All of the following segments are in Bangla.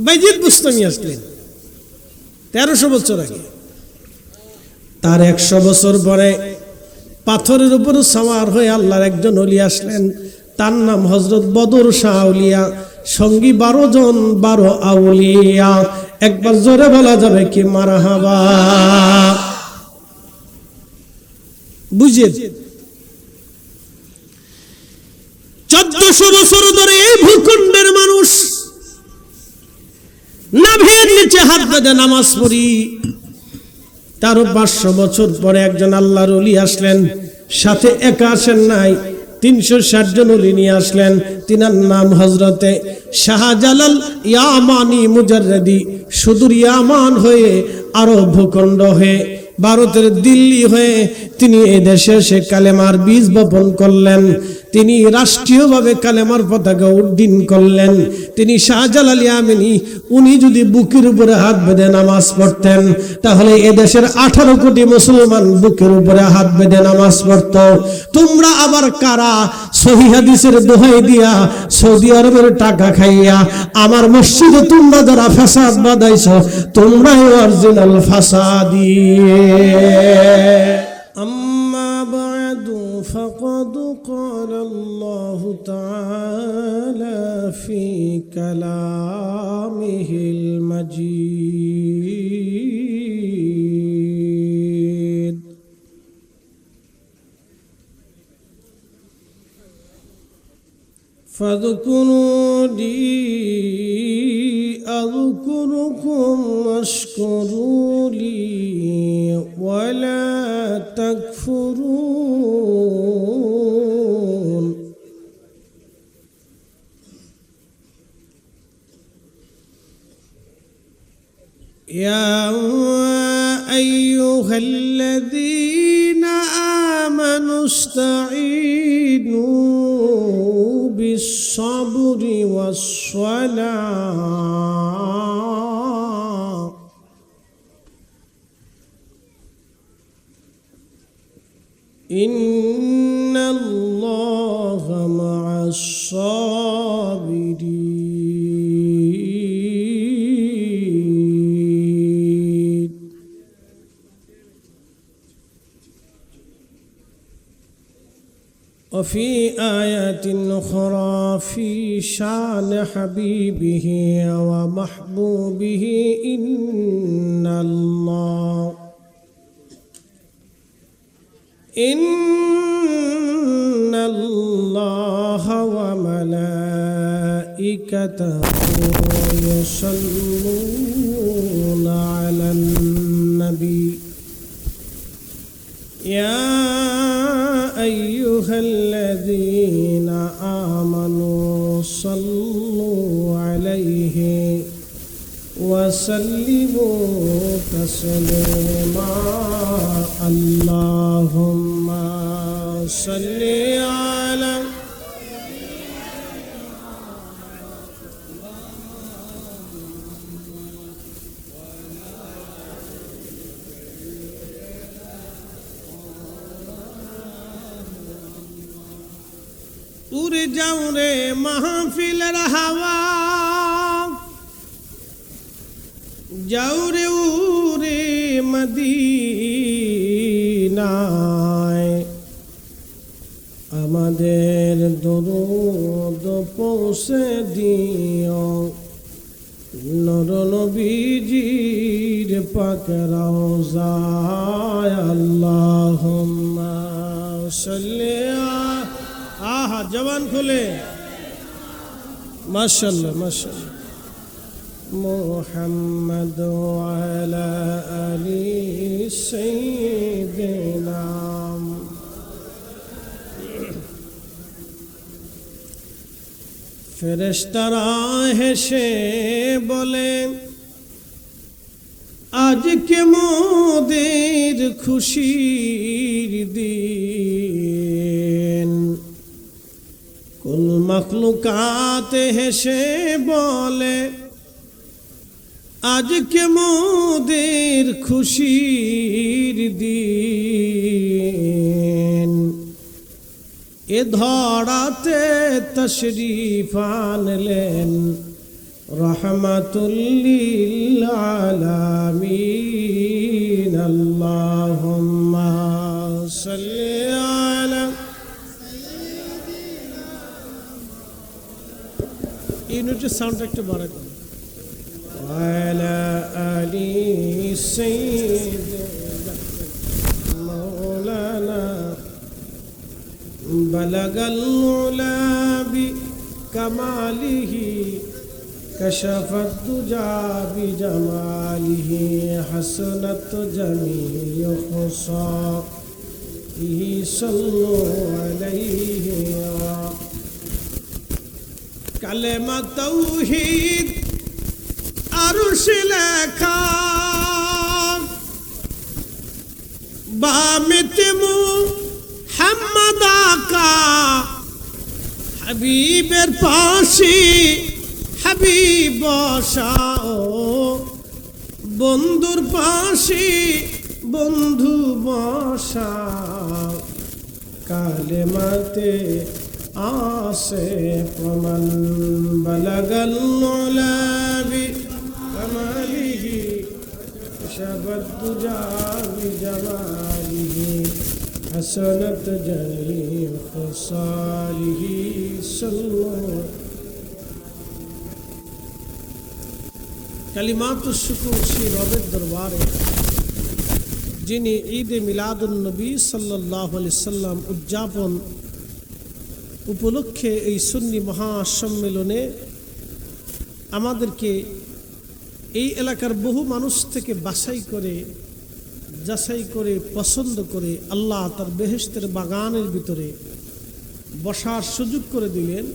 বাইজিদ বুস্তামি আসলেন 1300 বছর আগে। তার 100 বছর পরে পাথরের উপর সওয়ার হয়ে আল্লাহর একজন ওলি আসলেন, তার নাম হযরত বদর শাহ আউলিয়া, সঙ্গী 12 জন, 12 আউলিয়া। একবার জোরে বলা যাবে কি মারহাবা? বুঝেন, 1400 বছর ধরে এই ভূখণ্ডের মানুষ নাভির নিচে হাত বেঁধে নামাজ পড়ি। তারও 500 বছর পরে একজন আল্লাহর ওলি আসলেন, সাথে একা আসেন নাই, 360 জন ওলি নিয়ে আসলেন। তিনার নাম হযরতে শাহজালাল ইয়ামানি মুজাররদি। সুদূর ইয়ামান হয়ে আরব ভূখণ্ড হয়ে ভারতের দিল্লি হয়ে তিনি এই দেশে এসে কালেমার বীজ বপন করলেন। তিনি রাষ্ট্রীয়ভাবে কালেমার পতাকা উড্ডীন করলেন। তিনি শাহজালাল ইয়ামানি, উনি যদি বুকের উপরে হাত বেঁধে নামাজ পড়তেন তাহলে এদেশের 18 কোটি মুসলমান বুকের উপরে হাত বেঁধে নামাজ পড়ত। তোমরা আবার কারা সহিহ হাদিসের দোহাই দিয়া সৌদি আরবের টাকা খাইয়া আমার মসজিদে তোমরা যারা ফাসাদ বাঁধাইছো, তোমরাই অরিজিনাল ফাসাদি। আম্মা বা'দু ফাকাদ ক্বালা আল্লাহু তাআলা ফি কালামিহিল মাজিদ ফাযকুরুনি আযকুরুকুম ওয়াশকুরুলি ওয়ালা তাকফুরুন। ইয়া আইয়ুহাল্লাযীনা আমানু ইসতাঈনু বিস-সাবরি ওয়াস-সালাহ ইন্নাল্লাহা মা'আস-সাবিরিন। وفي آيات أخرى في شان حبيبه ومحبوبه إن الله وملائكته يصلون على النبي يا أيها الذين آمنوا صلوا عليه وسلموا تسليما اللهم صل على উড়ে যাও রে মাহফিলের হাওয়া, যাও রে উড়ে মদিনায়, আমাদের দরুদ পৌঁছে দিও নর নবীজির পাক রওজায়। আল্লাহুম্মা সাল্লি আহা জবান খুলে মাশাআল্লাহ মাশাআল্লাহ মুহাম্মদ ওয়া আলা আলি সাইয়্যিদিনা। ফেরেশতারা হেসে বলে আজকে মোদের খুশির দিন। কুল মখলুকাত হেসে বলে আজকে মোদের খুশির দিন। এ ধরাতে তশরিফ আনলেন রাহমাতুল লিল আলামিন। আল্লাহুম্মা সাল্লি আলা ইউনিটের সাউন্ড একটু বাড়াই দিন। ওয়ালা আলি সাইয়্যিদিনা মাওলানা বালাগাল উলা বিকামালিহি কাশাফাত দুজা বিজামালিহি হাসানাত জামিউ খুসাইহি সাল্লু আলাইহি ওয়া কালেমা তাওহীদ আরশে লেখা বামেতে মুহাম্মদ আকা হাবিবের পাশে হাবিব বসাও বন্ধুর পাশে বন্ধু বসাও কালেমাতে আসে প্রমাণ বালাগাল উলা বিকামালিহি কাশাফাত দুজা বিজামালিহি হাসানাত জামিউ খুসালিহি সাল্লাল্লাহু কালিমাতুশ শুকর সেই রবের দরবারে যিনি ঈদে মিলাদুন নবী সাল্লাল্লাহু আলাইহি সাল্লাম উদযাপন উপলক্ষে এই সুন্নি মহাসম্মেলনে আমাদেরকে এই এলাকার বহু মানুষ থেকে যাচাই করে পছন্দ করে আল্লাহ তার বেহেশতের বাগানের ভিতরে বসার সুযোগ করে দিলেন।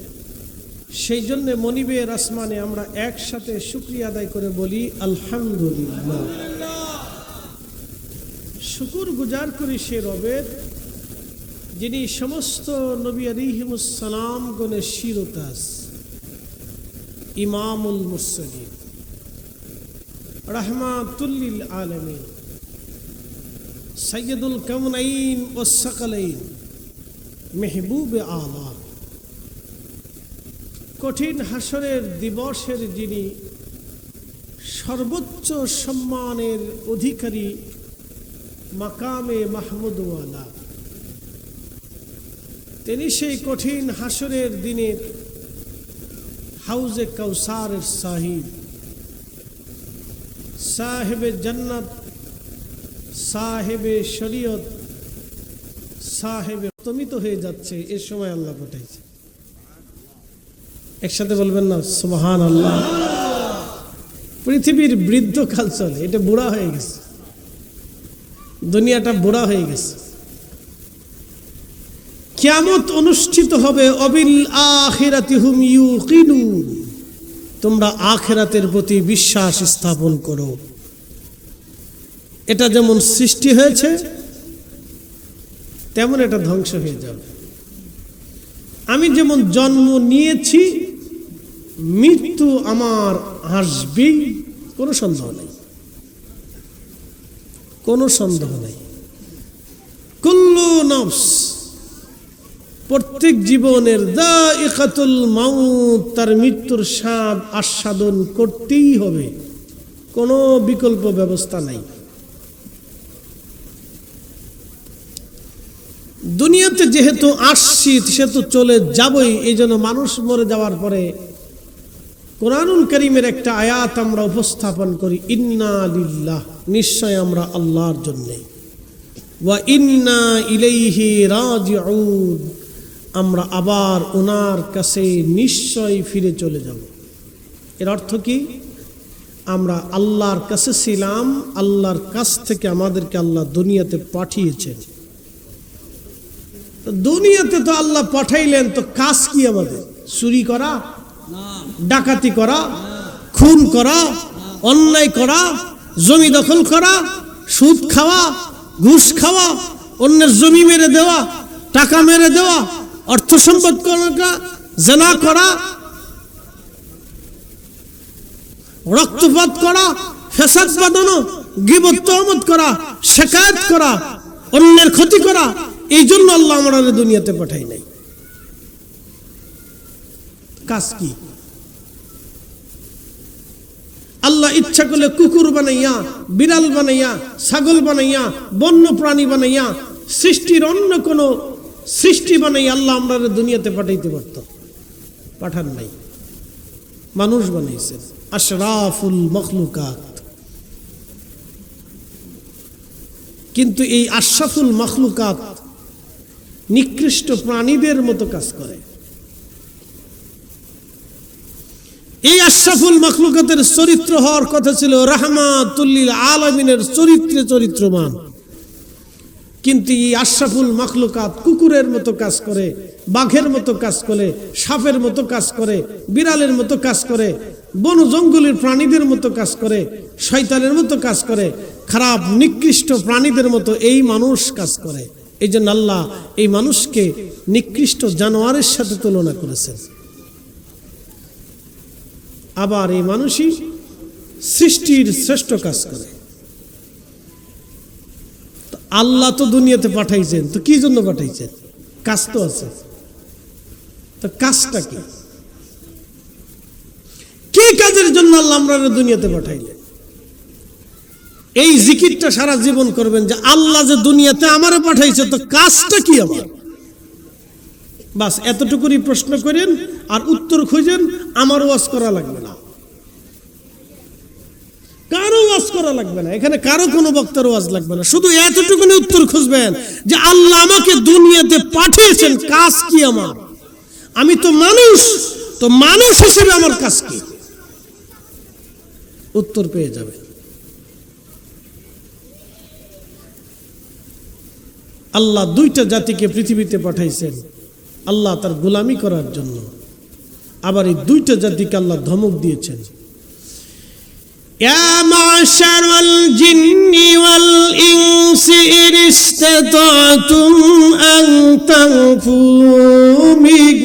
সেই জন্য মনিবের আসমানে আমরা একসাথে শুকরিয়া আদায় করে বলি আলহামদুলিল্লাহ। শুকর গুজার করি সে রবের যিনি সমস্ত নবী আলাইহিমুস সালাম গণের শিরতাজ, ইমামুল মুরসালিন, রাহমাতুল লিল আলামিন, সাইয়্যিদুল কাউনাইন ওয়াস সাকালাইন, মেহবুবে আলা, কঠিন হাসরের দিবসের যিনি সর্বোচ্চ সম্মানের অধিকারী, মাকামে মাহমুদওয়ালা, তিনি সেই কঠিন হাসরের দিনের হাউজে কাউসারের সাহিব, সাহেবে জান্নাত, সাহেবে শরীয়ত, সাহেবে তমিত হয়ে যাচ্ছে এ সময় আল্লাহ পাঠাইছে। একসাথে বলবেন না সুবহানাল্লাহ। পৃথিবীর বৃদ্ধকাল চলে, এটা বুড়া হয়ে গেছে, দুনিয়াটা বুড়া হয়ে গেছে। কিয়ামত অনুষ্ঠিত হবে অবিল আখিরাতি হুম ইউকিনুন, তোমরা আখিরাতের প্রতি বিশ্বাস স্থাপন করো। এটা যেমন সৃষ্টি হয়েছে তেমন এটা ধ্বংস হয়ে যাবে। আমি যেমন জন্ম নিয়েছি, মৃত্যু আমার আসবেই, কোনো সন্দেহ নেই, কোনো সন্দেহ নেই। কুল্লু নফস, প্রত্যেক জীবনের যায়িকাতুল মাউত, তার মৃত্যুর স্বাদ আস্বাদন করতেই হবে, কোনো বিকল্প ব্যবস্থা নাই। দুনিয়াতে যেহেতু আসছি সেহেতু চলে যাবই, এই জন্য মানুষ মরে যাওয়ার পরে কোরআনুল কারীমের একটা আয়াত আমরা উপস্থাপন করি, ইন্না লিল্লাহ, নিশ্চয় আমরা আল্লাহর জন্য, ওয়া ইন্না ইলাইহি রাজিউন, আমরা আবার ওনার কাছে নিশ্চয় ফিরে চলে যাব। এর অর্থ কি? আমরা আল্লাহর কাছে ছিলাম, আল্লাহর কাছ থেকে আমাদেরকে আল্লাহ দুনিয়াতে পাঠিয়েছেন। দুনিয়াতে তো আল্লাহ পাঠাইলেন, তো কাজ কি আমাদের? চুরি করা, ডাকাতি করা, খুন করা, অন্যায় করা, জমি দখল করা, সুদ খাওয়া, ঘুষ খাওয়া, অন্যের জমি মেরে দেওয়া, টাকা মেরে দেওয়া, অর্থ সম্পদ করা, জেনা করা, রক্তপাত করা, ফেসাদ বাঁধানো, গীবত তহমত করা, শিকায়ত করা, অন্যের ক্ষতি করা, এই জন্য আল্লাহ আমাদের দুনিয়াতে পাঠাই নাই। কাজ কি? ইচ্ছা করলে কুকুর বানাইয়া, বিড়াল বানাইয়া, ছাগল বানাইয়া, বন্য প্রাণী বানাইয়া, সৃষ্টির অন্য কোন সৃষ্টি বানাইয়া আল্লাহ আমরা দুনিয়াতে পাঠাইতে পারত, পাঠান নাই, মানুষ বানাইছেন আশরাফুল মখলুকাত। কিন্তু এই আশরাফুল মখলুকাত নিকৃষ্ট প্রাণীদের মতো কাজ করে। এই আশরাফুল মখলুকাতের চরিত্র হওয়ার কথা ছিল রাহমাতুল লিল আলামিনের চরিত্রে চরিত্রমান, কিন্তু এই আশরাফুল মখলুকাত কুকুরের মতো কাজ করে, বাঘের মতো কাজ করে, সাপের মতো কাজ করে, বিড়ালের মতো কাজ করে, বন জঙ্গলের প্রাণীদের মতো কাজ করে, শয়তানের মতো কাজ করে, খারাপ নিকৃষ্ট প্রাণীদের মতো এই মানুষ কাজ করে। এই জন্য আল্লাহ এই মানুষকে নিকৃষ্ট জানোয়ারের সাথে তুলনা করেছেন। আবার এই মানুষই সৃষ্টির শ্রেষ্ঠ কাজ করে। আল্লাহ তো দুনিয়াতে পাঠাইছেন, তো কি জন্য পাঠাইছেন? কাজ তো আছে, তো কাজটা কি? কি কাজের জন্য আল্লাহ আমরা দুনিয়াতে পাঠাইলেন? এই জিকিরটা সারা জীবন করবেন যে আল্লাহ যে দুনিয়াতে আমারে পাঠাইছে, তো কাজটা কি আমার? বাস এতটুকুই প্রশ্ন করেন আর উত্তর খুঁজেন। আমার ওয়াজ করা লাগবে না, কারো ওয়াজ করা লাগবে না, এখানে কারো কোনো বক্তার ওয়াজ লাগবে না, শুধু এতটুকুনি উত্তর খুঁজবেন যে আল্লাহ আমাকে দুনিয়াতে পাঠিয়েছেন, কাজ কি আমার? আমি তো মানুষ, তো মানুষ হিসেবে আমার কাজ কি? উত্তর পেয়ে যাবে। আল্লাহ দুইটা জাতিকে পৃথিবীতে পাঠাইছেন আল্লাহ তার গোলামি করার জন্য। আবার এই দুইটা জাতিকে আল্লাহ ধমক দিয়েছেন, ইয়া মা'শারাল জিন্নি ওয়াল ইনসি ইন ইসতাতা'তুম আন তানফুযু মিন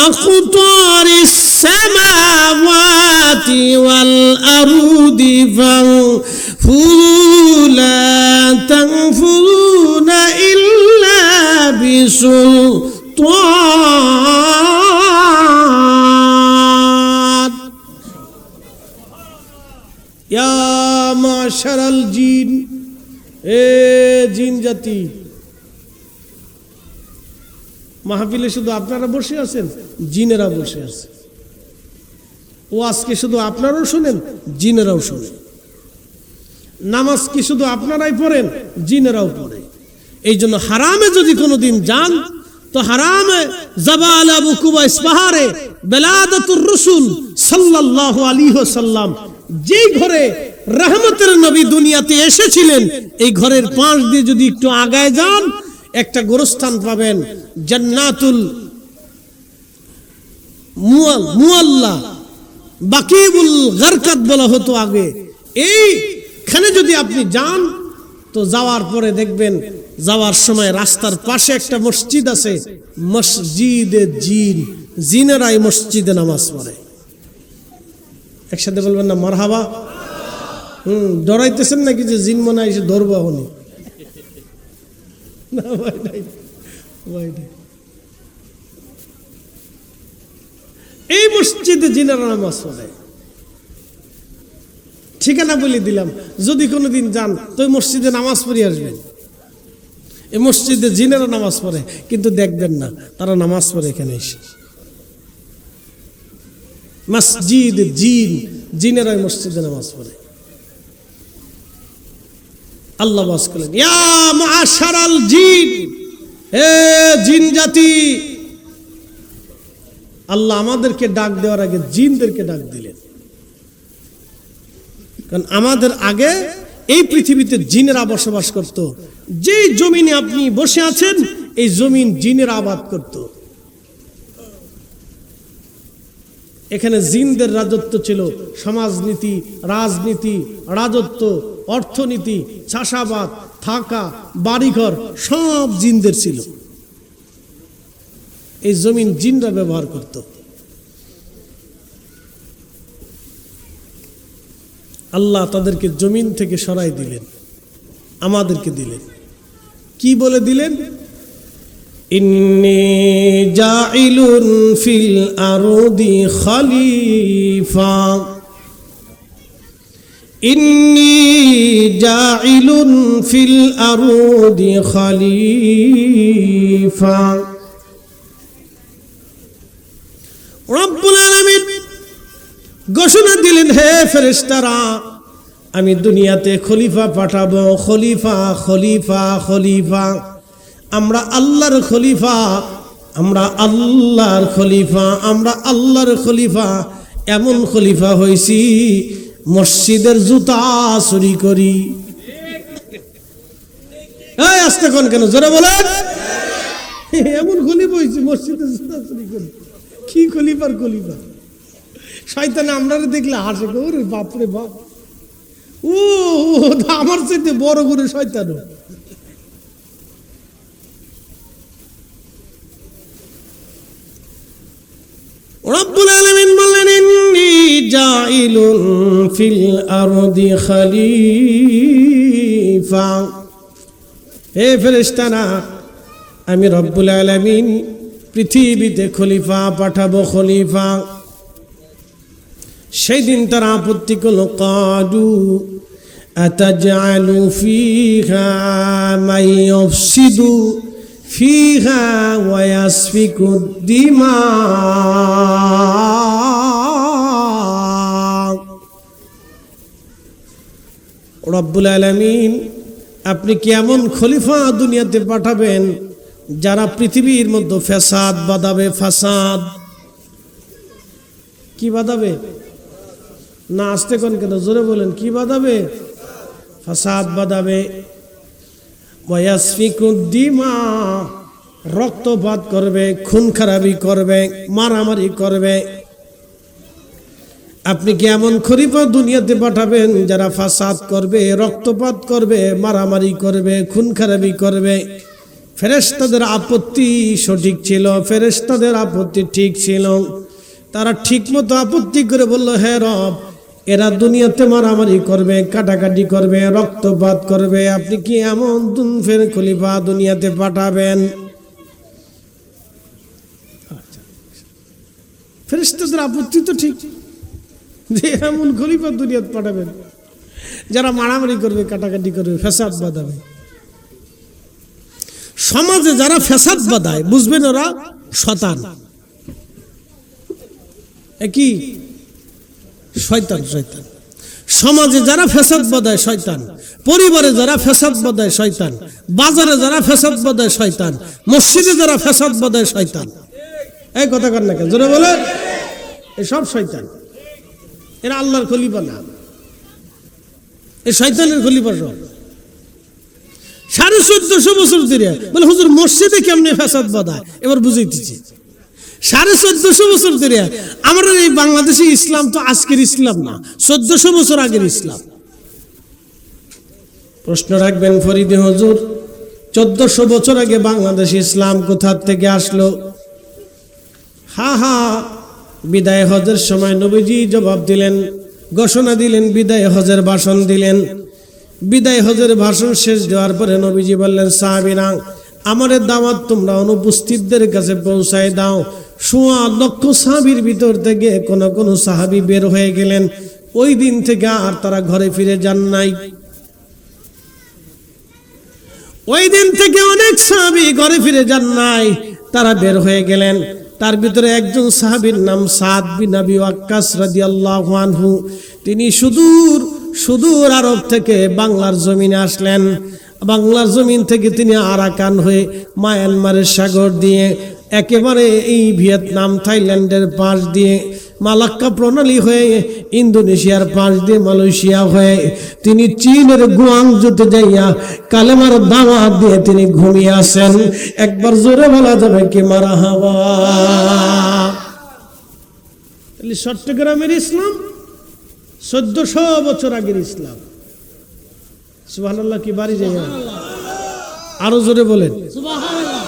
আখতারিস সামাওয়াতি ওয়াল আরদি ফানফুযু লা তানফুযুনা ইল্লা বিসুলতান। ইয়া মা'শারাল জিন, এ জিন জাতি। মাহফিলে শুধু আপনারা বসে আছেন, জিনেরা বসে আছে। ও আজকে শুধু আপনারাও শুনেন, জিনেরাও শুনেন। নামাজ কি শুধু আপনারাই পড়েন, জিনেরাও পড়ে। এই জন্য হারামে যদি কোনোদিন যান, তো হারামে জাবাল আবু কুবাইস পাহাড়ে বেলাদাতুর রাসূল সাল্লাল্লাহু আলাইহি ওয়াসাল্লাম যেই ঘরে রহমতের নবী দুনিয়াতে এসেছিলেন, এই ঘরের পাশ দিয়ে যদি একটু আগায় যান, একটা গোরস্থান পাবেন, জান্নাতুল মুআল্লা, বাকিউল গারকাত বলা হতো আগে। এইখানে যদি আপনি যান, তো যাওয়ার পরে দেখবেন যাওয়ার সময় রাস্তার পাশে একটা মসজিদ আছে, মসজিদে জিন। জিনেরা এই মসজিদে নামাজ পড়ে। একসাথে বলবেন না মারহাবা? ডরাইতেছেন নাকি যে জিন মনে হয় এসে ধরবো? হনি না ভাই, নাই ভাই, নাই। এই মসজিদে জিনেরা নামাজ পড়ে। ঠিকানা বলে দিলাম, যদি কোনোদিন যান তো এই মসজিদে নামাজ পড়ে আসবেন। এই মসজিদে জিনেরা নামাজ পড়ে, কিন্তু দেখবেন না তারা নামাজ পড়ে এখানে এসে। মসজিদ জিন, জিনেরা মসজিদে নামাজ পড়ে। আল্লাহ বাস করলেন, ইয়া মা'শারাল জিন, হে জিন জাতি। আল্লাহ আমাদেরকে ডাক দেওয়ার আগে জিনদেরকে ডাক দিলেন, কারণ আমাদের আগে এই পৃথিবীতে জিনেরা বসবাস করত। যেই জমিনে আপনি বসে আছেন, এই জমিন জিনেরা আবাদ করত। এখানে জিনদের রাজত্ব ছিল। সমাজনীতি, রাজনীতি, রাজত্ব, অর্থনীতি, চাষাবাদ, থাকা, বাড়িঘর সব জিনদের ছিল। এই জমিন জিনরা ব্যবহার করত। আল্লাহ তাদেরকে জমিন থেকে সরাই দিলেন, আমাদেরকে দিলেন। কি বলে দিলেন? ইন্নী জাইলুন ফিল আরদি খলিফা। ইন্নী জাইলুন ফিল আরদি খলিফা। রব্বুল আলামিন ঘোষণা দিলেন, হে ফেরেশতারা, আমি দুনিয়াতে খলিফা পাঠাবো। খলিফা খলিফা খলিফা, আমরা আল্লাহর খলিফা, আমরা আল্লাহর খলিফা, আমরা আল্লাহর খলিফা। এমন খলিফা হইছি মসজিদের জুতা চুরি করি। এই আস্তে কোন কেন, জোরে বলেন। এমন খলিফা হইছি মসজিদের জুতা চুরি করি। কি খলিফার খলিফা? শয়তান আমরা দেখলে হাসে, ওরে বাপরে বাপ, ও আমার চাইতে বড় করে শয়তান। রব্বুল আলামিন বললেন, ইন্নী জাইলুন ফিল আরদি খলিফা। হে ফেরেশতারা, আমি রব্বুল আলামিন পৃথিবীতে খলিফা পাঠাবো, খলিফা। সেই দিন তারা আপত্তি করলো, কালু আতাজআলু ফীহা মান ইউফসিদু ফীহা ওয়া ইয়াসফিকু দিমা। রব্বুল আলামিন, আপনি কি এমন খলিফা দুনিয়াতে পাঠাবেন যারা পৃথিবীর মধ্যে ফ্যাসাদ বাঁধাবে? ফাসাদ কি বাঁধাবে? না আসতে কোন কেন, জোরে বলেন। কি বাঁধাবে? ফাসাদ বাঁধাবে। ওয়াসফিকুদ দিমা, রক্তপাত করবে, খুন খারাপি করবে, মারামারি করবে। আপনি কি এমন খলিফা দুনিয়াতে পাঠাবেন যারা ফাসাদ করবে, রক্তপাত করবে, মারামারি করবে, খুন খারাপি করবে? ফেরেশতাদের আপত্তি সঠিক ছিল, ফেরেশতাদের আপত্তি ঠিক ছিল। তারা ঠিক মতো আপত্তি করে বলল, হে রব, এরা দুনিয়াতে মারামারি করবে, কাটাকাটি করবে, রক্তপাত করবে, আপনি কি এমন ফের খলিফা দুনিয়াতে পাঠাবেন? ফেরেশতাদের আপত্তি তো ঠিক, যে এমন খলিফা দুনিয়াতে পাঠাবেন যারা মারামারি করবে, কাটাকাটি করবে, ফ্যাসাদ বাঁধাবে। সমাজে যারা ফ্যাসাদ বাঁধায়, বুঝবেন ওরা শয়তান। কি? শয়তান, শয়তান। সমাজে যারা ফ্যাসাদ বাঁধায় শয়তান, পরিবারে যারা ফ্যাসাদ বাঁধায় শয়তান, বাজারে যারা ফ্যাসাদ বাঁধায় শয়তান, মসজিদে যারা ফ্যাসাদ বাঁধায় শয়তান। এই কথা কর না কেন, জোরে বলেন। এসব শয়তান, এরা আল্লাহর খলিফা না, এ শয়তানের খলিফা সব। 1450 বছর ধরে বলে, হুজুর মসজিদে কেমনে ফ্যাসাদ বাঁধায়, এবার বুঝাইতেছি। 1450 বছর ধরে আমাদের এই বাংলাদেশে ইসলাম তো আজকের ইসলাম না, 1400 বছর আগের ইসলাম। প্রশ্ন রাখবেন ফরিদে হুজুর, 1400 বছর আগে বাংলাদেশে ইসলাম কোথা থেকে আসলো? হা হা, বিদায় হজের সময় নবীজি জবাব দিলেন, ঘোষণা দিলেন, বিদায় হজের ভাষণ দিলেন। বিদায় হজের ভাষণ শেষ দেওয়ার পরে নবীজি বললেন, সাহাবীরা, আমাদের দাওয়াত তোমরা অনুপস্থিতদের কাছে পৌঁছায় দাও। 1.25 লক্ষ সাহাবীর ভিতর থেকে কোন সাহাবী বের হয়ে গেলেন। ওই দিন থেকে আর তারা ঘরে ফিরে যান নাই। ওই দিন থেকে অনেক সাহাবী ঘরে ফিরে যান নাই, তারা বের হয়ে গেলেন। তার ভিতরে একজন সাহাবীর নাম সাদ বিন আবি ওয়াক্কাস রাদিয়াল্লাহু আনহু। তিনি সুদূর আরব থেকে বাংলার জমিনে আসলেন। বাংলার জমিন থেকে তিনি আরাকান হয়ে মায়ানমারের সাগর দিয়ে একেবারে এই ভিয়েতনাম, থাইল্যান্ডের পাশ দিয়ে, মালাক্কা প্রণালী হয়ে ইন্দোনেশিয়ার পাশ দিয়ে, মালয়েশিয়া হয়ে তিনি চীনের গুয়াংজুতে যাইয়া কালেমার দাওয়াত দিয়ে তিনি ঘুমিয়ে আসেন। একবার জোরে বলা যাবে কি মারহাবা? চট্টগ্রামের ইসলাম 1400 বছর আগের ইসলাম। সুবহানাল্লাহ, কি বাড়ি যায়? আরো জোরে বলেন সুবহানাল্লাহ।